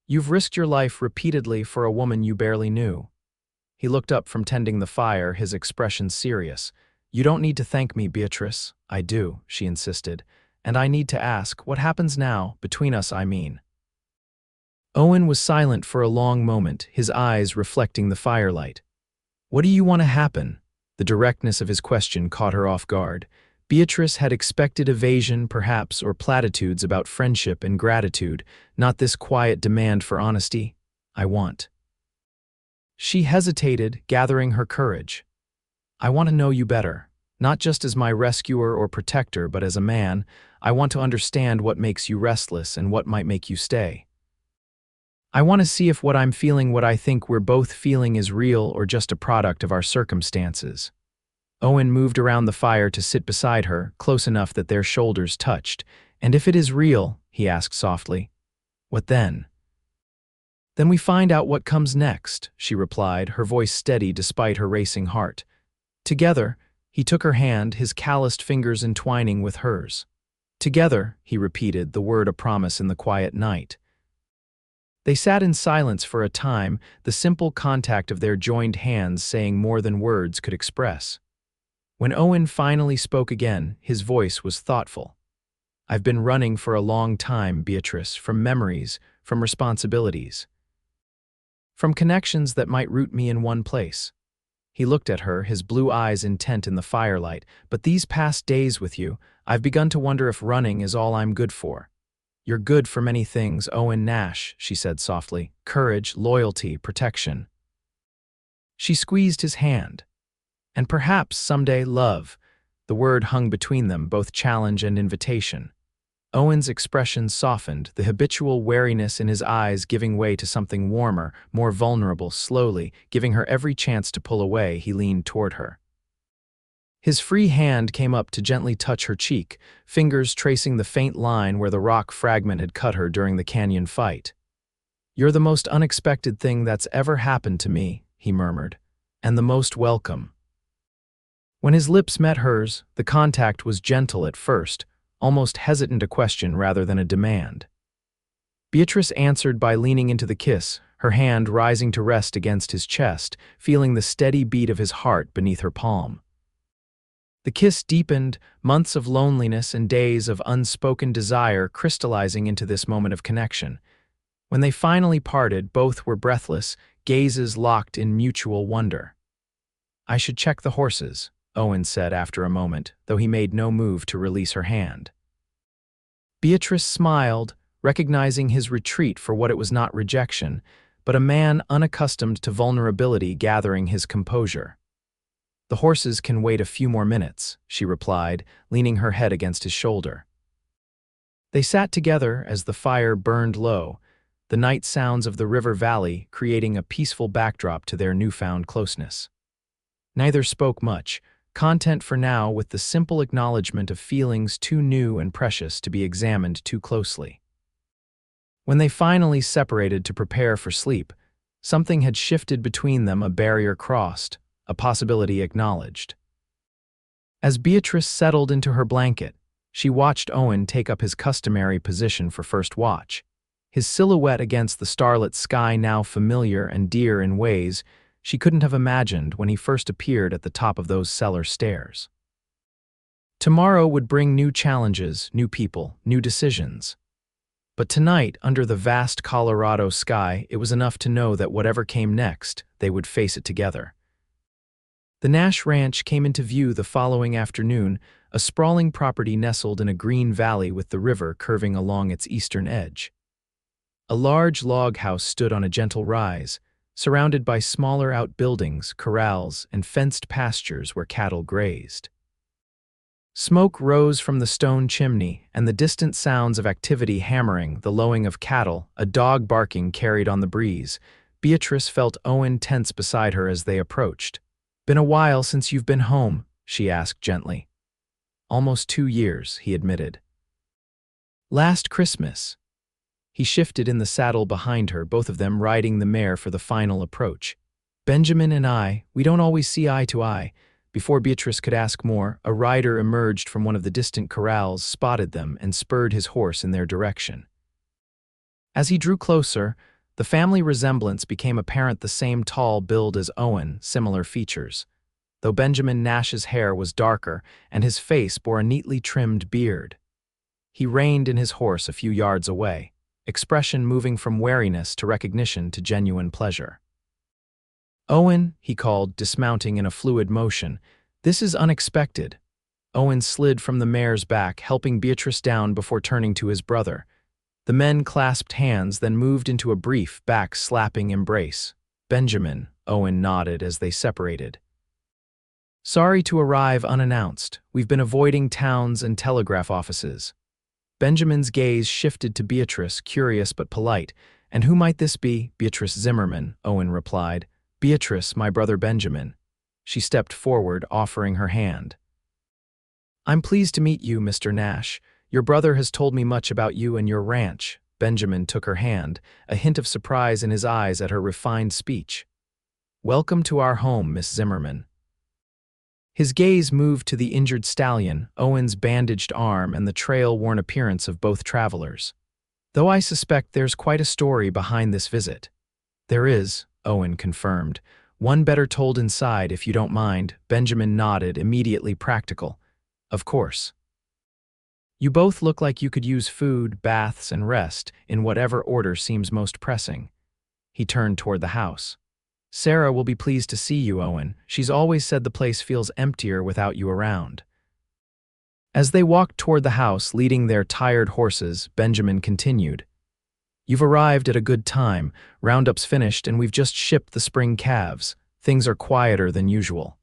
You've risked your life repeatedly for a woman you barely knew." He looked up from tending the fire, his expression serious. "You don't need to thank me, Beatrice." "I do," she insisted. "And I need to ask, what happens now, between us, I mean?" Owen was silent for a long moment, his eyes reflecting the firelight. "What do you want to happen?" The directness of his question caught her off guard. Beatrice had expected evasion, perhaps, or platitudes about friendship and gratitude, not this quiet demand for honesty. "I want." She hesitated, gathering her courage. "I want to know you better, not just as my rescuer or protector, but as a man. I want to understand what makes you restless and what might make you stay. I want to see if what I'm feeling, what I think we're both feeling, is real or just a product of our circumstances." Owen moved around the fire to sit beside her, close enough that their shoulders touched. "And if it is real," he asked softly, "what then?" "Then we find out what comes next," she replied, her voice steady despite her racing heart. Together, he took her hand, his calloused fingers entwining with hers. "Together," he repeated, the word a promise in the quiet night. They sat in silence for a time, the simple contact of their joined hands saying more than words could express. When Owen finally spoke again, his voice was thoughtful. "I've been running for a long time, Beatrice, from memories, from responsibilities, from connections that might root me in one place." He looked at her, his blue eyes intent in the firelight. "But these past days with you, I've begun to wonder if running is all I'm good for." "You're good for many things, Owen Nash," she said softly. "Courage, loyalty, protection." She squeezed his hand. "And perhaps someday love." The word hung between them, both challenge and invitation. Owen's expression softened, the habitual wariness in his eyes giving way to something warmer, more vulnerable. Slowly, giving her every chance to pull away, he leaned toward her. His free hand came up to gently touch her cheek, fingers tracing the faint line where the rock fragment had cut her during the canyon fight. "You're the most unexpected thing that's ever happened to me," he murmured, "and the most welcome." When his lips met hers, the contact was gentle at first, almost hesitant a question rather than a demand. Beatrice answered by leaning into the kiss, her hand rising to rest against his chest, feeling the steady beat of his heart beneath her palm. The kiss deepened, months of loneliness and days of unspoken desire crystallizing into this moment of connection. When they finally parted, both were breathless, gazes locked in mutual wonder. "I should check the horses," Owen said after a moment, though he made no move to release her hand. Beatrice smiled, recognizing his retreat for what it was, not rejection, but a man unaccustomed to vulnerability gathering his composure. "The horses can wait a few more minutes," she replied, leaning her head against his shoulder. They sat together as the fire burned low, the night sounds of the river valley creating a peaceful backdrop to their newfound closeness. Neither spoke much, content for now with the simple acknowledgement of feelings too new and precious to be examined too closely. When they finally separated to prepare for sleep, something had shifted between them, a barrier crossed, a possibility acknowledged. As Beatrice settled into her blanket, she watched Owen take up his customary position for first watch, his silhouette against the starlit sky now familiar and dear in ways she couldn't have imagined when he first appeared at the top of those cellar stairs. Tomorrow would bring new challenges, new people, new decisions. But tonight, under the vast Colorado sky, it was enough to know that whatever came next, they would face it together. The Nash Ranch came into view the following afternoon, a sprawling property nestled in a green valley with the river curving along its eastern edge. A large log house stood on a gentle rise, surrounded by smaller outbuildings, corrals, and fenced pastures where cattle grazed. Smoke rose from the stone chimney, and the distant sounds of activity hammering, the lowing of cattle, a dog barking carried on the breeze. Beatrice felt Owen tense beside her as they approached. "Been a while since you've been home," she asked gently. "Almost 2 years," he admitted. "Last Christmas." He shifted in the saddle behind her, both of them riding the mare for the final approach. "Benjamin and I, we don't always see eye to eye." Before Beatrice could ask more, a rider emerged from one of the distant corrals, spotted them, and spurred his horse in their direction. As he drew closer, the family resemblance became apparent, the same tall build as Owen, similar features, though Benjamin Nash's hair was darker and his face bore a neatly trimmed beard. He reined in his horse a few yards away, expression moving from wariness to recognition to genuine pleasure. "Owen," he called, dismounting in a fluid motion, "this is unexpected." Owen slid from the mare's back, helping Beatrice down before turning to his brother. The men clasped hands, then moved into a brief, back-slapping embrace. "Benjamin," Owen nodded as they separated. "Sorry to arrive unannounced. We've been avoiding towns and telegraph offices." Benjamin's gaze shifted to Beatrice, curious but polite. "And who might this be?" "Beatrice Zimmerman," Owen replied. "Beatrice, my brother Benjamin." She stepped forward, offering her hand. "I'm pleased to meet you, Mr. Nash. Your brother has told me much about you and your ranch." Benjamin took her hand, a hint of surprise in his eyes at her refined speech. "Welcome to our home, Miss Zimmerman." His gaze moved to the injured stallion, Owen's bandaged arm, and the trail-worn appearance of both travelers. "Though I suspect there's quite a story behind this visit." "There is," Owen confirmed. "One better told inside, if you don't mind." Benjamin nodded, immediately practical. "Of course." "You both look like you could use food, baths, and rest, in whatever order seems most pressing." He turned toward the house. "Sarah will be pleased to see you, Owen. She's always said the place feels emptier without you around." As they walked toward the house, leading their tired horses, Benjamin continued. "You've arrived at a good time. Roundup's finished, and we've just shipped the spring calves. Things are quieter than usual."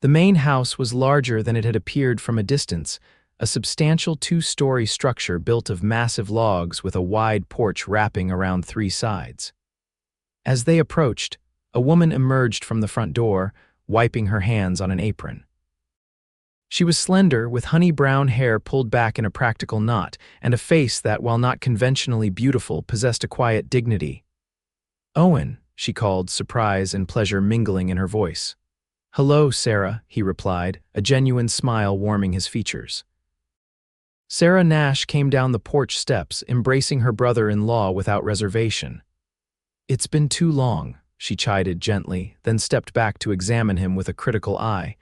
The main house was larger than it had appeared from a distance, a substantial 2-story structure built of massive logs with a wide porch wrapping around 3 sides. As they approached, a woman emerged from the front door, wiping her hands on an apron. She was slender, with honey-brown hair pulled back in a practical knot, and a face that, while not conventionally beautiful, possessed a quiet dignity. "Owen," she called, surprise and pleasure mingling in her voice. "Hello, Sarah," he replied, a genuine smile warming his features. Sarah Nash came down the porch steps, embracing her brother-in-law without reservation. "It's been too long," she chided gently, then stepped back to examine him with a critical eye.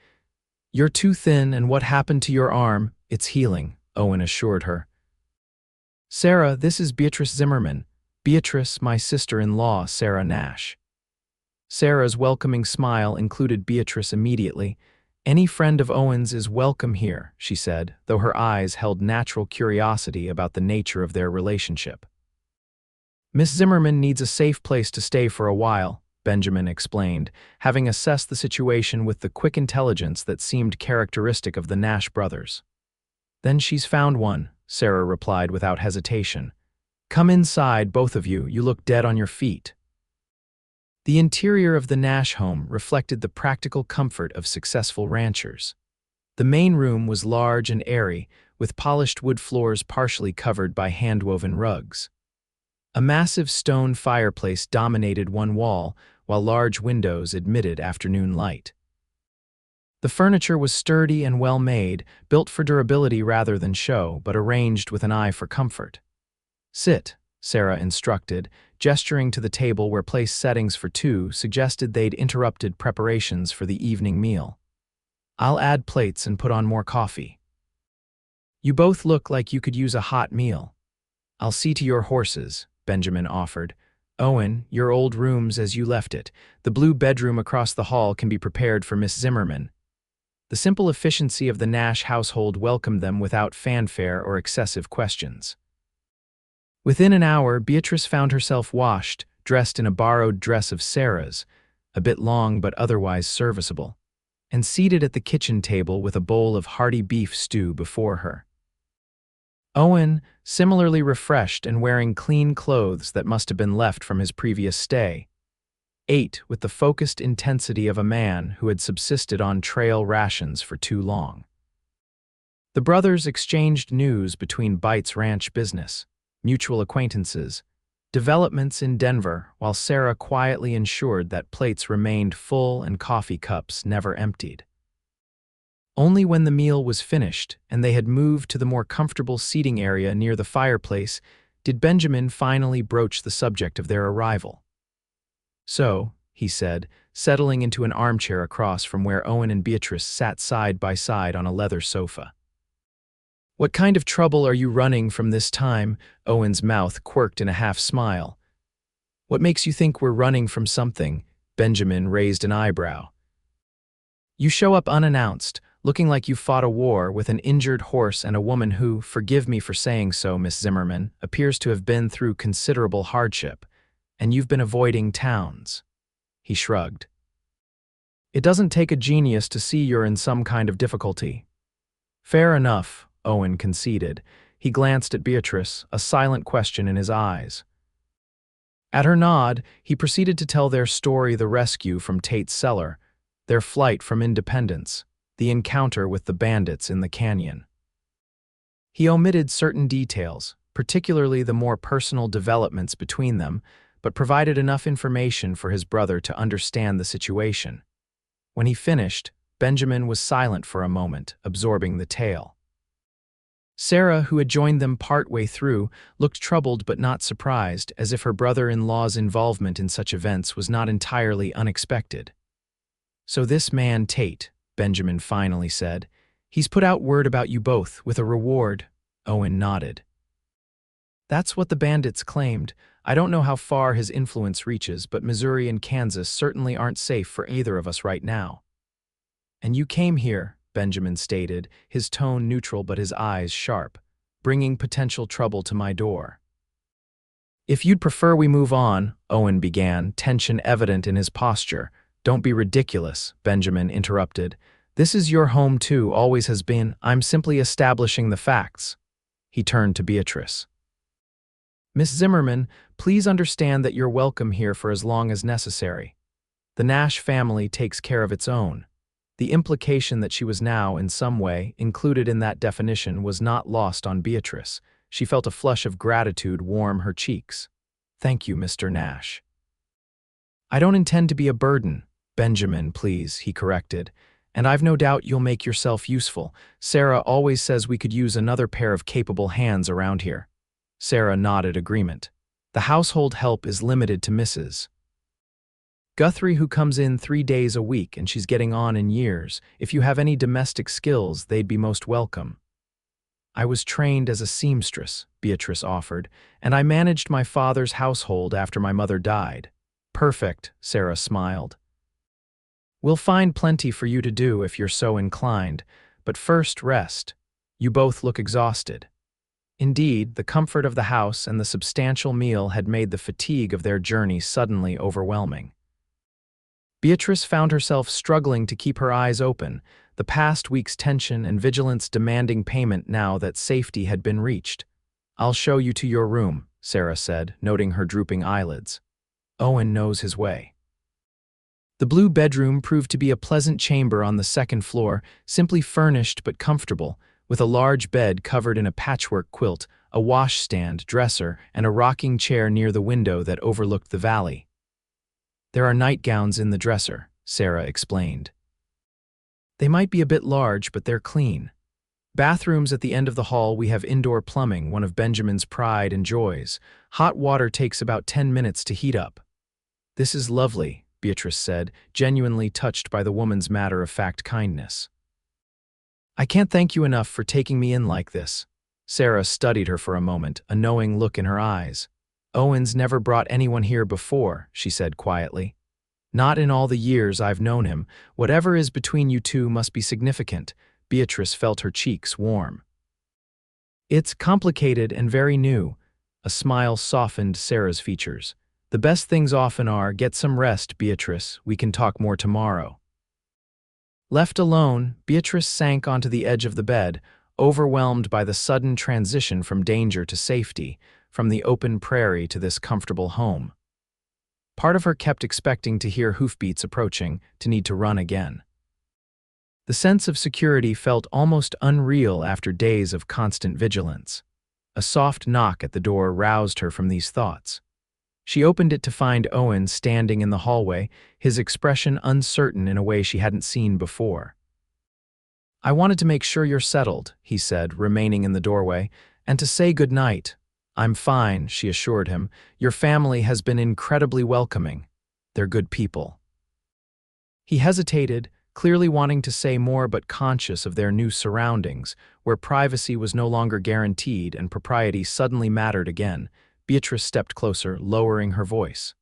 "You're too thin, and what happened to your arm? It's healing," Owen assured her. "Sarah, this is Beatrice Zimmerman. Beatrice, my sister-in-law, Sarah Nash." Sarah's welcoming smile included Beatrice immediately. "Any friend of Owen's is welcome here," she said, though her eyes held natural curiosity about the nature of their relationship. "Miss Zimmerman needs a safe place to stay for a while," Benjamin explained, having assessed the situation with the quick intelligence that seemed characteristic of the Nash brothers. "Then she's found one," Sarah replied without hesitation. "Come inside, both of you. You look dead on your feet." The interior of the Nash home reflected the practical comfort of successful ranchers. The main room was large and airy, with polished wood floors partially covered by hand-woven rugs. A massive stone fireplace dominated one wall, while large windows admitted afternoon light. The furniture was sturdy and well-made, built for durability rather than show, but arranged with an eye for comfort. "Sit," Sarah instructed, gesturing to the table where place settings for 2 suggested they'd interrupted preparations for the evening meal. "I'll add plates and put on more coffee." "You both look like you could use a hot meal." "I'll see to your horses," Benjamin offered. Owen, your old room's as you left it. The blue bedroom across the hall can be prepared for Miss Zimmerman." The simple efficiency of the Nash household welcomed them without fanfare or excessive questions. Within an hour, Beatrice found herself washed, dressed in a borrowed dress of Sarah's, a bit long but otherwise serviceable, and seated at the kitchen table with a bowl of hearty beef stew before her. Owen, similarly refreshed and wearing clean clothes that must have been left from his previous stay, ate with the focused intensity of a man who had subsisted on trail rations for too long. The brothers exchanged news between Bites Ranch business, mutual acquaintances, developments in Denver, while Sarah quietly ensured that plates remained full and coffee cups never emptied. Only when the meal was finished and they had moved to the more comfortable seating area near the fireplace did Benjamin finally broach the subject of their arrival. "So," he said, settling into an armchair across from where Owen and Beatrice sat side by side on a leather sofa. "What kind of trouble are you running from this time?" Owen's mouth quirked in a half-smile. "What makes you think we're running from something?" Benjamin raised an eyebrow. "You show up unannounced, looking like you fought a war with an injured horse and a woman who, forgive me for saying so, Miss Zimmerman, appears to have been through considerable hardship, and you've been avoiding towns." He shrugged. "It doesn't take a genius to see you're in some kind of difficulty." "Fair enough," Owen conceded. He glanced at Beatrice, a silent question in his eyes. At her nod, he proceeded to tell their story: the rescue from Tate's cellar, their flight from Independence, the encounter with the bandits in the canyon. He omitted certain details, particularly the more personal developments between them, but provided enough information for his brother to understand the situation. When he finished, Benjamin was silent for a moment, absorbing the tale. Sarah, who had joined them partway through, looked troubled but not surprised, as if her brother-in-law's involvement in such events was not entirely unexpected. "So this man Tate," Benjamin finally said, "he's put out word about you both, with a reward." Owen nodded. "That's what the bandits claimed. I don't know how far his influence reaches, but Missouri and Kansas certainly aren't safe for either of us right now." "And you came here," Benjamin stated, his tone neutral but his eyes sharp, "bringing potential trouble to my door." "If you'd prefer we move on," Owen began, tension evident in his posture. "Don't be ridiculous," Benjamin interrupted. "This is your home too, always has been. I'm simply establishing the facts." He turned to Beatrice. "Miss Zimmerman, please understand that you're welcome here for as long as necessary. The Nash family takes care of its own." The implication that she was now, in some way, included in that definition was not lost on Beatrice. She felt a flush of gratitude warm her cheeks. "Thank you, Mr. Nash." "I don't intend to be a burden." "Benjamin, please," he corrected. "And I've no doubt you'll make yourself useful. Sarah always says we could use another pair of capable hands around here." Sarah nodded agreement. "The household help is limited to Mrs. Guthrie, who comes in 3 days a week, and she's getting on in years. If you have any domestic skills, they'd be most welcome." "I was trained as a seamstress," Beatrice offered, "and I managed my father's household after my mother died." "Perfect," Sarah smiled. "We'll find plenty for you to do if you're so inclined, but first rest. You both look exhausted." Indeed, the comfort of the house and the substantial meal had made the fatigue of their journey suddenly overwhelming. Beatrice found herself struggling to keep her eyes open, the past week's tension and vigilance demanding payment now that safety had been reached. "I'll show you to your room," Sarah said, noting her drooping eyelids. "Owen knows his way." The blue bedroom proved to be a pleasant chamber on the second floor, simply furnished but comfortable, with a large bed covered in a patchwork quilt, a washstand, dresser, and a rocking chair near the window that overlooked the valley. "There are nightgowns in the dresser," Sarah explained. "They might be a bit large, but they're clean. Bathrooms at the end of the hall. We have indoor plumbing, one of Benjamin's pride and joys. Hot water takes about 10 minutes to heat up." "This is lovely," Beatrice said, genuinely touched by the woman's matter-of-fact kindness. "I can't thank you enough for taking me in like this." Sarah studied her for a moment, a knowing look in her eyes. Owen's never brought anyone here before, she said quietly. Not in all the years I've known him. Whatever is between you two must be significant. Beatrice felt her cheeks warm. It's complicated and very new. A smile softened Sarah's features. The best things often are, get some rest, Beatrice. We can talk more tomorrow. Left alone, Beatrice sank onto the edge of the bed, overwhelmed by the sudden transition from danger to safety, from the open prairie to this comfortable home. Part of her kept expecting to hear hoofbeats approaching, to need to run again. The sense of security felt almost unreal after days of constant vigilance. A soft knock at the door roused her from these thoughts. She opened it to find Owen standing in the hallway, his expression uncertain in a way she hadn't seen before. "I wanted to make sure you're settled," he said, remaining in the doorway, "and to say good night." "I'm fine," she assured him. "Your family has been incredibly welcoming. They're good people." He hesitated, clearly wanting to say more but conscious of their new surroundings, where privacy was no longer guaranteed and propriety suddenly mattered again. Beatrice stepped closer, lowering her voice.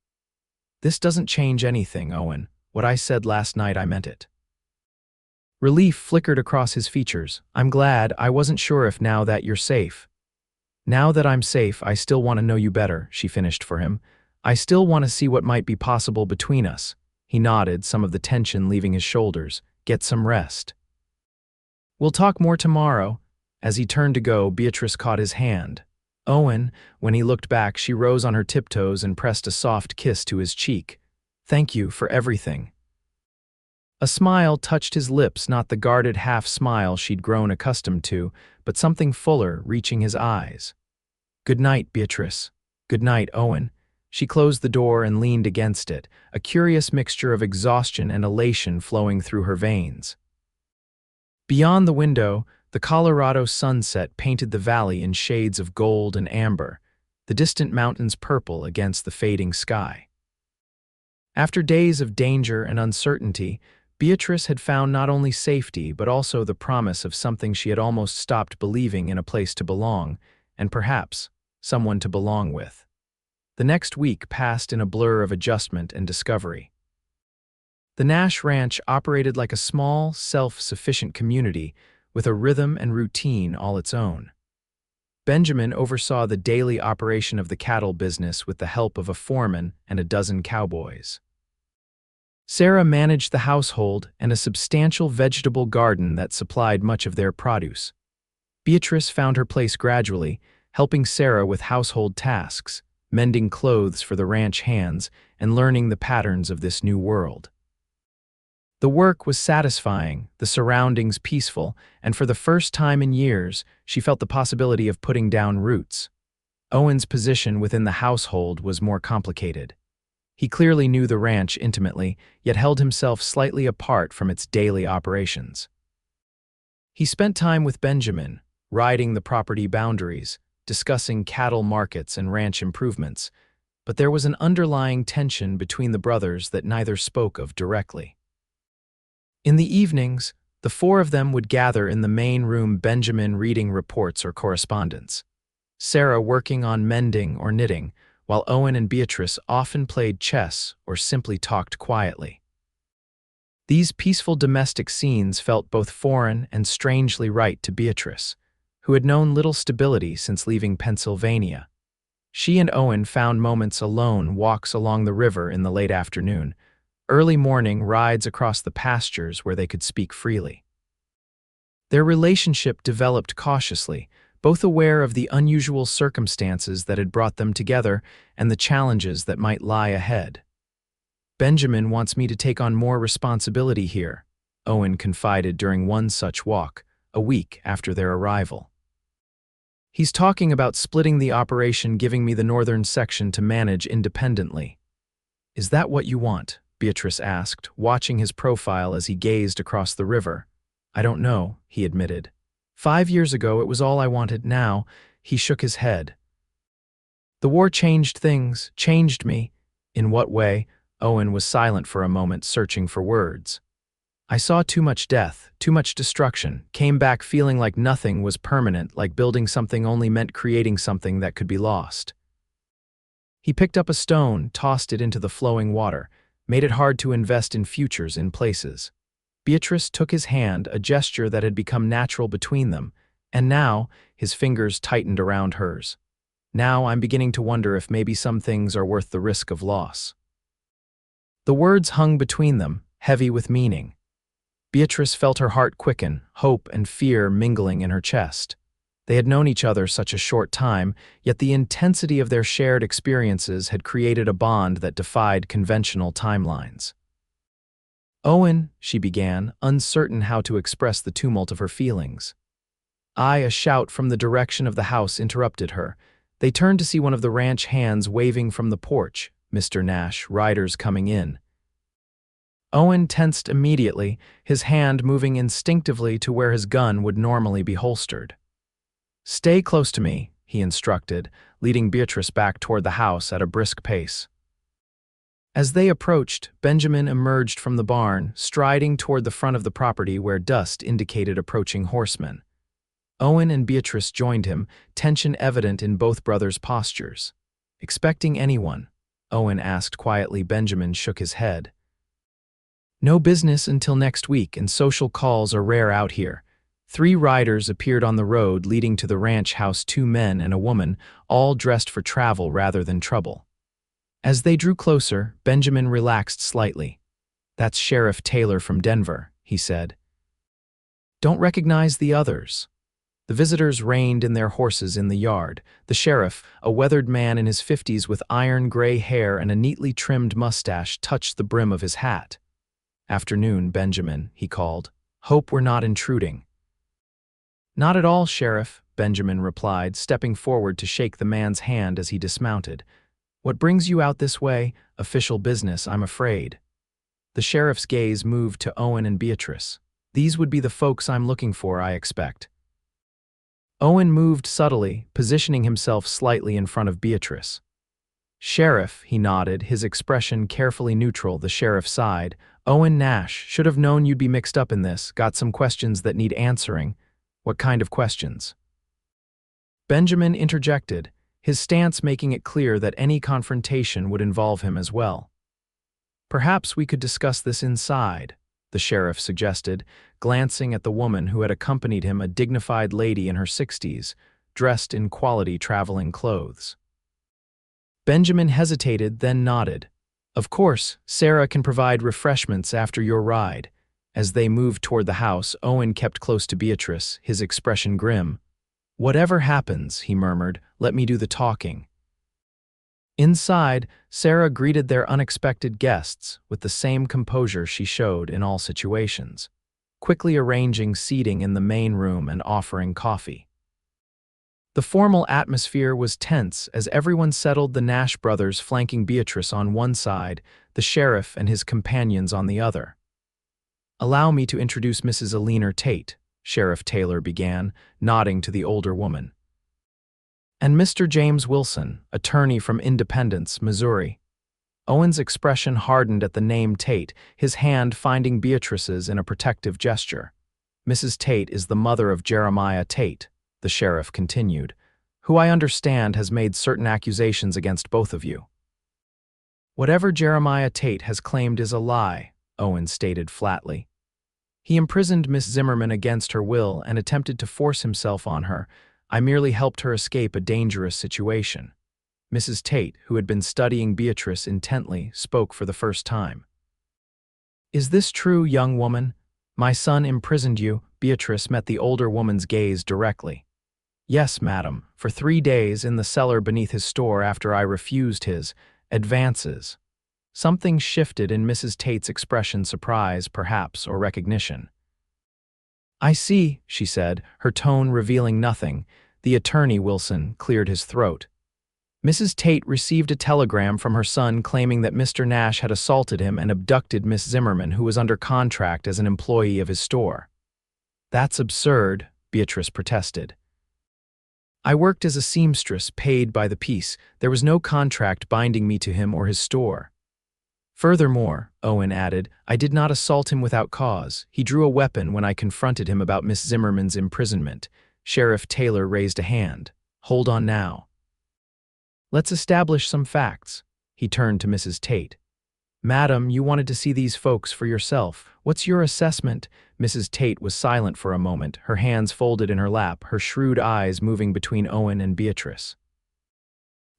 "This doesn't change anything, Owen. What I said last night, I meant it." Relief flickered across his features. "I'm glad. I wasn't sure if now that you're safe." "Now that I'm safe, I still want to know you better," she finished for him. "I still want to see what might be possible between us." He nodded, some of the tension leaving his shoulders. "Get some rest." "We'll talk more tomorrow." As he turned to go, Beatrice caught his hand. Owen, when he looked back, she rose on her tiptoes and pressed a soft kiss to his cheek. "Thank you for everything." A smile touched his lips, not the guarded half-smile she'd grown accustomed to, but something fuller, reaching his eyes. "Good night, Beatrice." "Good night, Owen." She closed the door and leaned against it, a curious mixture of exhaustion and elation flowing through her veins. Beyond the window, the Colorado sunset painted the valley in shades of gold and amber, the distant mountains purple against the fading sky. After days of danger and uncertainty, Beatrice had found not only safety but also the promise of something she had almost stopped believing in: a place to belong, and perhaps someone to belong with. The next week passed in a blur of adjustment and discovery. The Nash Ranch operated like a small, self-sufficient community with a rhythm and routine all its own. Benjamin oversaw the daily operation of the cattle business with the help of a foreman and a dozen cowboys. Sarah managed the household and a substantial vegetable garden that supplied much of their produce. Beatrice found her place gradually, helping Sarah with household tasks, mending clothes for the ranch hands, and learning the patterns of this new world. The work was satisfying, the surroundings peaceful, and for the first time in years, she felt the possibility of putting down roots. Owen's position within the household was more complicated. He clearly knew the ranch intimately, yet held himself slightly apart from its daily operations. He spent time with Benjamin, riding the property boundaries, discussing cattle markets and ranch improvements, but there was an underlying tension between the brothers that neither spoke of directly. In the evenings, the four of them would gather in the main room, Benjamin reading reports or correspondence, Sarah working on mending or knitting, while Owen and Beatrice often played chess or simply talked quietly. These peaceful domestic scenes felt both foreign and strangely right to Beatrice, who had known little stability since leaving Pennsylvania. She and Owen found moments alone, walks along the river in the late afternoon, early morning rides across the pastures where they could speak freely. Their relationship developed cautiously, both aware of the unusual circumstances that had brought them together and the challenges that might lie ahead. "Benjamin wants me to take on more responsibility here," Owen confided during one such walk, a week after their arrival. "He's talking about splitting the operation, giving me the northern section to manage independently." "Is that what you want?" Beatrice asked, watching his profile as he gazed across the river. "I don't know," he admitted. 5 years ago, it was all I wanted. Now," he shook his head. "The war changed things, changed me." "In what way?" Owen was silent for a moment, searching for words. "I saw too much death, too much destruction, came back feeling like nothing was permanent, like building something only meant creating something that could be lost." He picked up a stone, tossed it into the flowing water, made it hard to invest in futures in places. Beatrice took his hand, a gesture that had become natural between them, and now his fingers tightened around hers. Now I'm beginning to wonder if maybe some things are worth the risk of loss. The words hung between them, heavy with meaning. Beatrice felt her heart quicken, hope and fear mingling in her chest. They had known each other such a short time, yet the intensity of their shared experiences had created a bond that defied conventional timelines. "Owen," she began, uncertain how to express the tumult of her feelings. A shout from the direction of the house interrupted her. They turned to see one of the ranch hands waving from the porch. "Mr. Nash, riders coming in." Owen tensed immediately, his hand moving instinctively to where his gun would normally be holstered. "Stay close to me," he instructed, leading Beatrice back toward the house at a brisk pace. As they approached, Benjamin emerged from the barn, striding toward the front of the property where dust indicated approaching horsemen. Owen and Beatrice joined him, tension evident in both brothers' postures. "Expecting anyone?" Owen asked quietly. Benjamin shook his head. "No business until next week, and social calls are rare out here." 3 riders appeared on the road leading to the ranch house, 2 men and a woman, all dressed for travel rather than trouble. As they drew closer, Benjamin relaxed slightly. "That's Sheriff Taylor from Denver," he said. "Don't recognize the others." The visitors reined in their horses in the yard. The sheriff, a weathered man in his 50s with iron-gray hair and a neatly trimmed mustache, touched the brim of his hat. "Afternoon, Benjamin," he called. "Hope we're not intruding." "Not at all, Sheriff," Benjamin replied, stepping forward to shake the man's hand as he dismounted. "What brings you out this way? Official business, I'm afraid." The sheriff's gaze moved to Owen and Beatrice. "These would be the folks I'm looking for, I expect." Owen moved subtly, positioning himself slightly in front of Beatrice. "Sheriff," he nodded, his expression carefully neutral. The sheriff sighed. "Owen Nash, should have known you'd be mixed up in this. Got some questions that need answering." "What kind of questions?" Benjamin interjected, his stance making it clear that any confrontation would involve him as well. "Perhaps we could discuss this inside," the sheriff suggested, glancing at the woman who had accompanied him, a dignified lady in her 60s, dressed in quality traveling clothes. Benjamin hesitated, then nodded. "Of course, Sarah can provide refreshments after your ride." As they moved toward the house, Owen kept close to Beatrice, his expression grim. "Whatever happens," he murmured, "let me do the talking." Inside, Sarah greeted their unexpected guests with the same composure she showed in all situations, quickly arranging seating in the main room and offering coffee. The formal atmosphere was tense as everyone settled, the Nash brothers flanking Beatrice on one side, the sheriff and his companions on the other. "Allow me to introduce Mrs. Eleanor Tate," Sheriff Taylor began, nodding to the older woman. "And Mr. James Wilson, attorney from Independence, Missouri." Owen's expression hardened at the name Tate, his hand finding Beatrice's in a protective gesture. "Mrs. Tate is the mother of Jeremiah Tate," the sheriff continued, "who I understand has made certain accusations against both of you." "Whatever Jeremiah Tate has claimed is a lie," Owen stated flatly. "He imprisoned Miss Zimmerman against her will and attempted to force himself on her. I merely helped her escape a dangerous situation." Mrs. Tate, who had been studying Beatrice intently, spoke for the first time. "Is this true, young woman? My son imprisoned you." Beatrice met the older woman's gaze directly. "Yes, madam, for 3 days in the cellar beneath his store after I refused his advances." Something shifted in Mrs. Tate's expression, surprise, perhaps, or recognition. "I see," she said, her tone revealing nothing. The attorney, Wilson, cleared his throat. "Mrs. Tate received a telegram from her son claiming that Mr. Nash had assaulted him and abducted Miss Zimmerman, who was under contract as an employee of his store." "That's absurd," Beatrice protested. "I worked as a seamstress, paid by the piece. There was no contract binding me to him or his store." "Furthermore," Owen added, "I did not assault him without cause. He drew a weapon when I confronted him about Miss Zimmerman's imprisonment." Sheriff Taylor raised a hand. "Hold on now." Let's establish some facts. He turned to Mrs. Tate. Madam, you wanted to see these folks for yourself. What's your assessment? Mrs. Tate was silent for a moment, her hands folded in her lap, her shrewd eyes moving between Owen and Beatrice.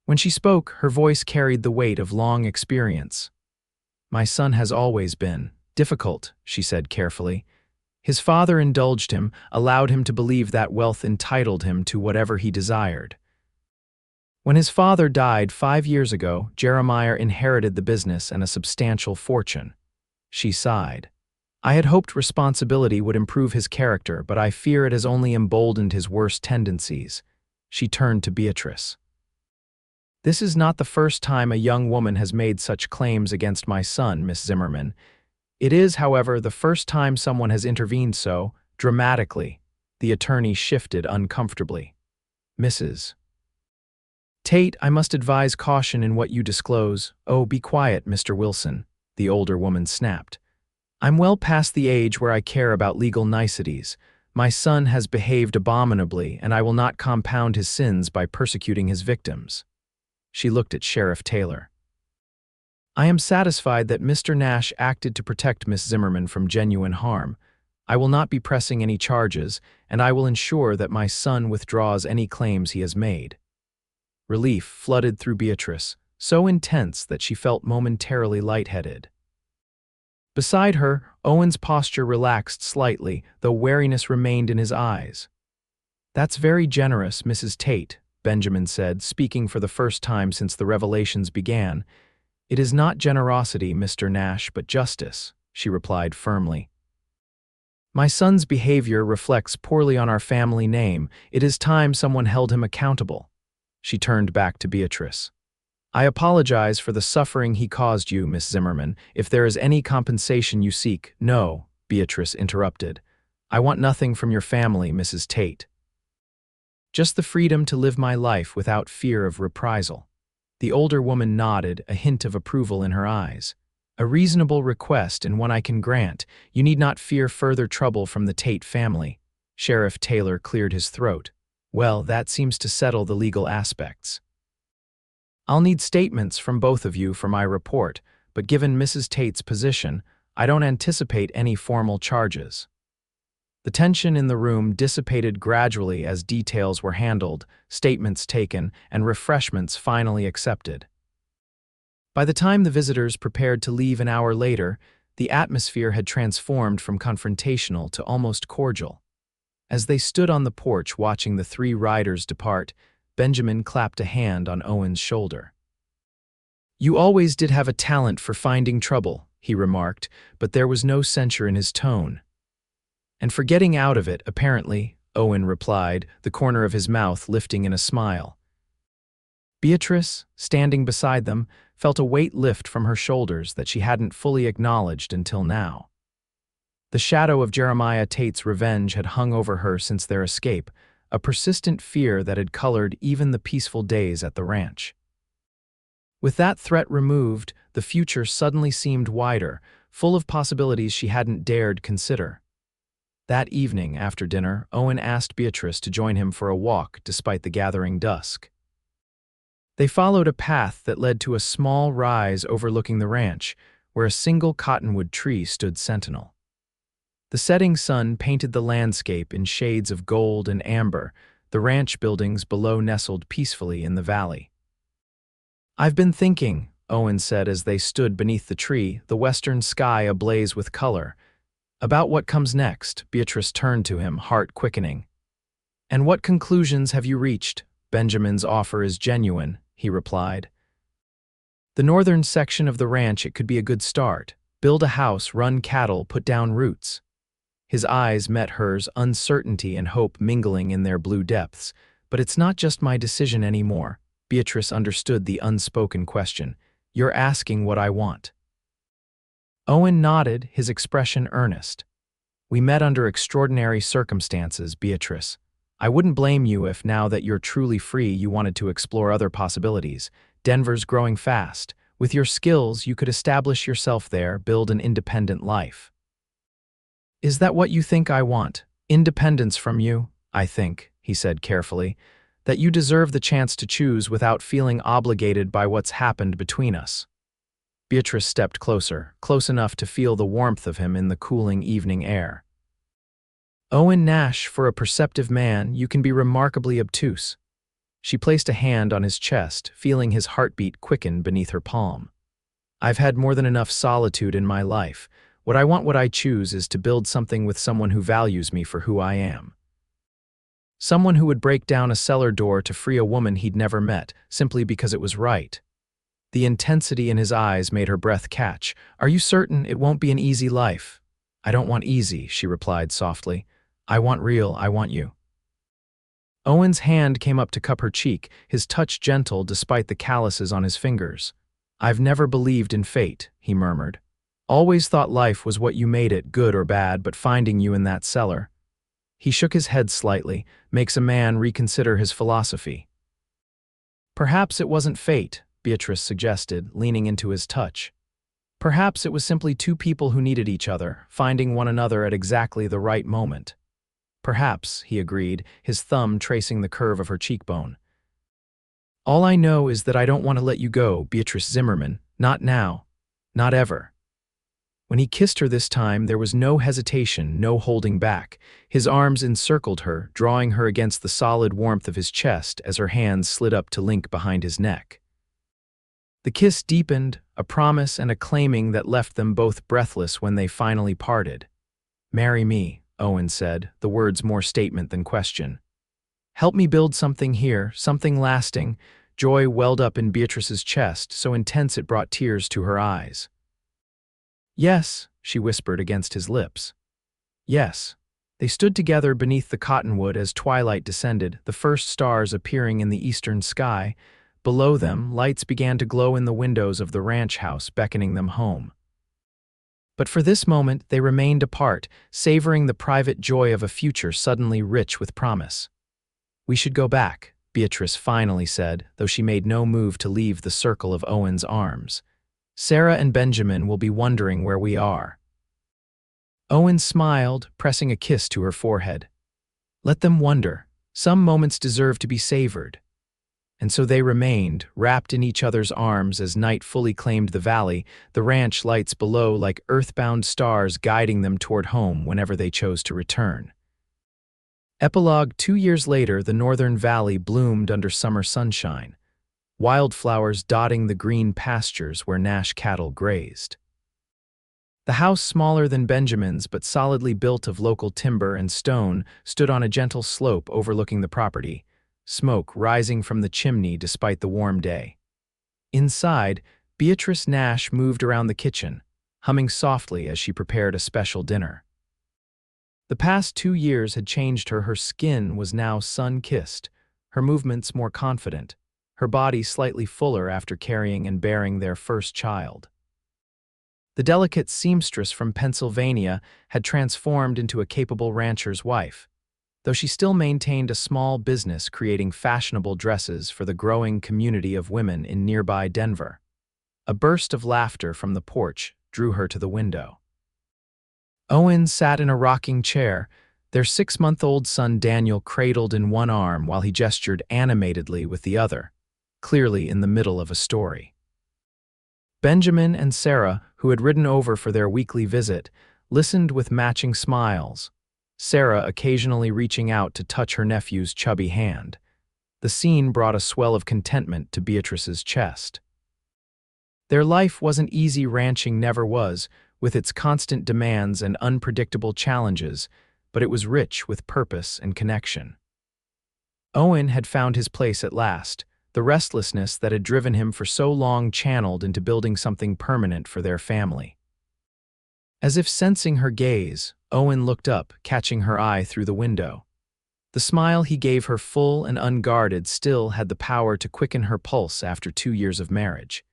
When she spoke, her voice carried the weight of long experience. My son has always been difficult, she said carefully. His father indulged him, allowed him to believe that wealth entitled him to whatever he desired. When his father died 5 years ago, Jeremiah inherited the business and a substantial fortune. She sighed. I had hoped responsibility would improve his character, but I fear it has only emboldened his worst tendencies. She turned to Beatrice. This is not the first time a young woman has made such claims against my son, Miss Zimmerman. It is, however, the first time someone has intervened so dramatically. The attorney shifted uncomfortably. Mrs. Tate, I must advise caution in what you disclose. Oh, be quiet, Mr. Wilson, the older woman snapped. I'm well past the age where I care about legal niceties. My son has behaved abominably, and I will not compound his sins by persecuting his victims. She looked at Sheriff Taylor. I am satisfied that Mr. Nash acted to protect Miss Zimmerman from genuine harm. I will not be pressing any charges, and I will ensure that my son withdraws any claims he has made. Relief flooded through Beatrice, so intense that she felt momentarily lightheaded. Beside her, Owen's posture relaxed slightly, though wariness remained in his eyes. That's very generous, Mrs. Tate, Benjamin said, speaking for the first time since the revelations began. It is not generosity, Mr. Nash, but justice, she replied firmly. My son's behavior reflects poorly on our family name. It is time someone held him accountable. She turned back to Beatrice. I apologize for the suffering he caused you, Miss Zimmerman. If there is any compensation you seek— No, Beatrice interrupted. I want nothing from your family, Mrs. Tate. Just the freedom to live my life without fear of reprisal. The older woman nodded, a hint of approval in her eyes. A reasonable request and one I can grant. You need not fear further trouble from the Tate family. Sheriff Taylor cleared his throat. Well, that seems to settle the legal aspects. I'll need statements from both of you for my report, but given Mrs. Tate's position, I don't anticipate any formal charges. The tension in the room dissipated gradually as details were handled, statements taken, and refreshments finally accepted. By the time the visitors prepared to leave an hour later, the atmosphere had transformed from confrontational to almost cordial. As they stood on the porch watching the 3 riders depart, Benjamin clapped a hand on Owen's shoulder. You always did have a talent for finding trouble, he remarked, but there was no censure in his tone. And for getting out of it, apparently, Owen replied, the corner of his mouth lifting in a smile. Beatrice, standing beside them, felt a weight lift from her shoulders that she hadn't fully acknowledged until now. The shadow of Jeremiah Tate's revenge had hung over her since their escape, a persistent fear that had colored even the peaceful days at the ranch. With that threat removed, the future suddenly seemed wider, full of possibilities she hadn't dared consider. That evening, after dinner, Owen asked Beatrice to join him for a walk despite the gathering dusk. They followed a path that led to a small rise overlooking the ranch, where a single cottonwood tree stood sentinel. The setting sun painted the landscape in shades of gold and amber, the ranch buildings below nestled peacefully in the valley. I've been thinking, Owen said as they stood beneath the tree, the western sky ablaze with color. About what comes next. Beatrice turned to him, heart quickening. And what conclusions have you reached? Benjamin's offer is genuine, he replied. The northern section of the ranch, it could be a good start. Build a house, run cattle, put down roots. His eyes met hers, uncertainty and hope mingling in their blue depths. But it's not just my decision anymore. Beatrice understood the unspoken question. You're asking what I want. Owen nodded, his expression earnest. We met under extraordinary circumstances, Beatrice. I wouldn't blame you if, now that you're truly free, you wanted to explore other possibilities. Denver's growing fast. With your skills, you could establish yourself there, build an independent life. Is that what you think I want? Independence from you? I think, he said carefully. That you deserve the chance to choose without feeling obligated by what's happened between us." Beatrice stepped closer, close enough to feel the warmth of him in the cooling evening air. "Owen Nash, for a perceptive man, you can be remarkably obtuse." She placed a hand on his chest, feeling his heartbeat quicken beneath her palm. "I've had more than enough solitude in my life. What I choose is to build something with someone who values me for who I am. Someone who would break down a cellar door to free a woman he'd never met, simply because it was right." The intensity in his eyes made her breath catch. "Are you certain it won't be an easy life?" "I don't want easy," she replied softly. "I want real, I want you." Owen's hand came up to cup her cheek, his touch gentle despite the calluses on his fingers. "I've never believed in fate," he murmured. "Always thought life was what you made it, good or bad, but finding you in that cellar." He shook his head slightly, makes a man reconsider his philosophy. "Perhaps it wasn't fate," Beatrice suggested, leaning into his touch. "Perhaps it was simply two people who needed each other, finding one another at exactly the right moment." "Perhaps," he agreed, his thumb tracing the curve of her cheekbone. "All I know is that I don't want to let you go, Beatrice Zimmerman. Not now. Not ever." When he kissed her this time, there was no hesitation, no holding back. His arms encircled her, drawing her against the solid warmth of his chest as her hands slid up to link behind his neck. The kiss deepened, a promise and a claiming that left them both breathless when they finally parted. "Marry me," Owen said, the words more statement than question. "Help me build something here, something lasting." Joy welled up in Beatrice's chest, so intense it brought tears to her eyes. "Yes," she whispered against his lips. "Yes." They stood together beneath the cottonwood as twilight descended, the first stars appearing in the eastern sky. Below them, lights began to glow in the windows of the ranch house, beckoning them home. But for this moment, they remained apart, savoring the private joy of a future suddenly rich with promise. "We should go back," Beatrice finally said, though she made no move to leave the circle of Owen's arms. "Sarah and Benjamin will be wondering where we are." Owen smiled, pressing a kiss to her forehead. "Let them wonder. Some moments deserve to be savored." And so they remained, wrapped in each other's arms as night fully claimed the valley, the ranch lights below like earthbound stars guiding them toward home whenever they chose to return. Epilogue: 2 years later, the northern valley bloomed under summer sunshine, wildflowers dotting the green pastures where Nash cattle grazed. The house, smaller than Benjamin's but solidly built of local timber and stone, stood on a gentle slope overlooking the property, smoke rising from the chimney despite the warm day. Inside, Beatrice Nash moved around the kitchen, humming softly as she prepared a special dinner. The past 2 years had changed her. Her skin was now sun-kissed, her movements more confident, her body slightly fuller after carrying and bearing their first child. The delicate seamstress from Pennsylvania had transformed into a capable rancher's wife, though she still maintained a small business creating fashionable dresses for the growing community of women in nearby Denver. A burst of laughter from the porch drew her to the window. Owen sat in a rocking chair, their 6-month-old son Daniel cradled in one arm while he gestured animatedly with the other, clearly in the middle of a story. Benjamin and Sarah, who had ridden over for their weekly visit, listened with matching smiles, Sarah occasionally reaching out to touch her nephew's chubby hand. The scene brought a swell of contentment to Beatrice's chest. Their life wasn't easy, ranching never was, with its constant demands and unpredictable challenges, but it was rich with purpose and connection. Owen had found his place at last, the restlessness that had driven him for so long channeled into building something permanent for their family. As if sensing her gaze, Owen looked up, catching her eye through the window. The smile he gave her, full and unguarded, still had the power to quicken her pulse after 2 years of marriage.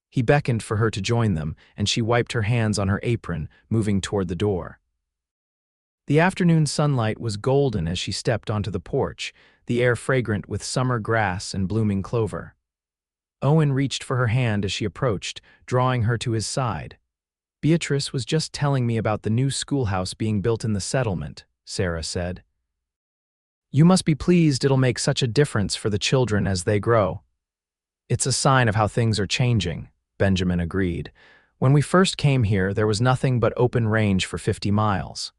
He beckoned for her to join them, and she wiped her hands on her apron, moving toward the door. The afternoon sunlight was golden as she stepped onto the porch, the air fragrant with summer grass and blooming clover. Owen reached for her hand as she approached, drawing her to his side. "Beatrice was just telling me about the new schoolhouse being built in the settlement," Sarah said. You must be pleased it'll make such a difference for the children as they grow. It's a sign of how things are changing, Benjamin agreed. When we first came here, there was nothing but open range for 50 miles.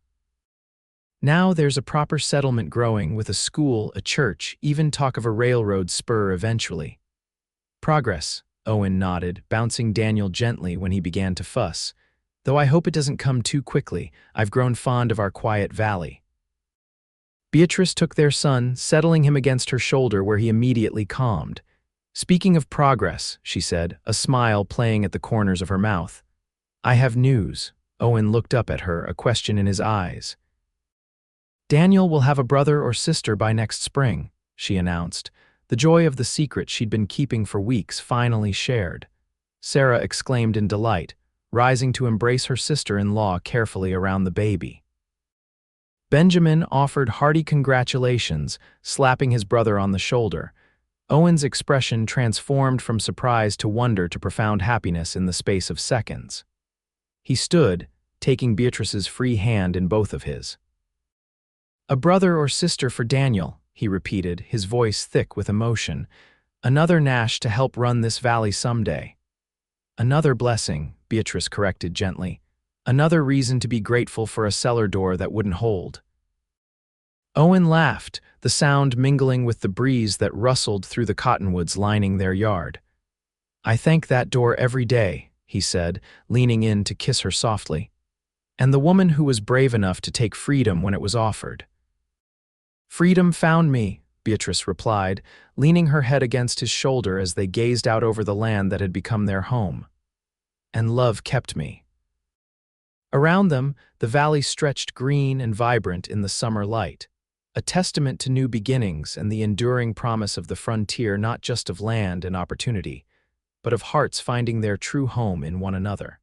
Now there's a proper settlement growing with a school, a church, even talk of a railroad spur eventually. Progress, Owen nodded, bouncing Daniel gently when he began to fuss. Though I hope it doesn't come too quickly. I've grown fond of our quiet valley. Beatrice took their son, settling him against her shoulder where he immediately calmed. Speaking of progress, she said, a smile playing at the corners of her mouth. I have news. Owen looked up at her, a question in his eyes. Daniel will have a brother or sister by next spring, she announced, the joy of the secret she'd been keeping for weeks finally shared. Sarah exclaimed in delight, rising to embrace her sister-in-law carefully around the baby. Benjamin offered hearty congratulations, slapping his brother on the shoulder. Owen's expression transformed from surprise to wonder to profound happiness in the space of seconds. He stood, taking Beatrice's free hand in both of his. A brother or sister for Daniel, he repeated, his voice thick with emotion. Another Nash to help run this valley someday. Another blessing, Beatrice corrected gently. Another reason to be grateful for a cellar door that wouldn't hold. Owen laughed, the sound mingling with the breeze that rustled through the cottonwoods lining their yard. I thank that door every day, he said, leaning in to kiss her softly. And the woman who was brave enough to take freedom when it was offered. Freedom found me, Beatrice replied, leaning her head against his shoulder as they gazed out over the land that had become their home. And love kept me. Around them, the valley stretched green and vibrant in the summer light, a testament to new beginnings and the enduring promise of the frontier, not just of land and opportunity, but of hearts finding their true home in one another.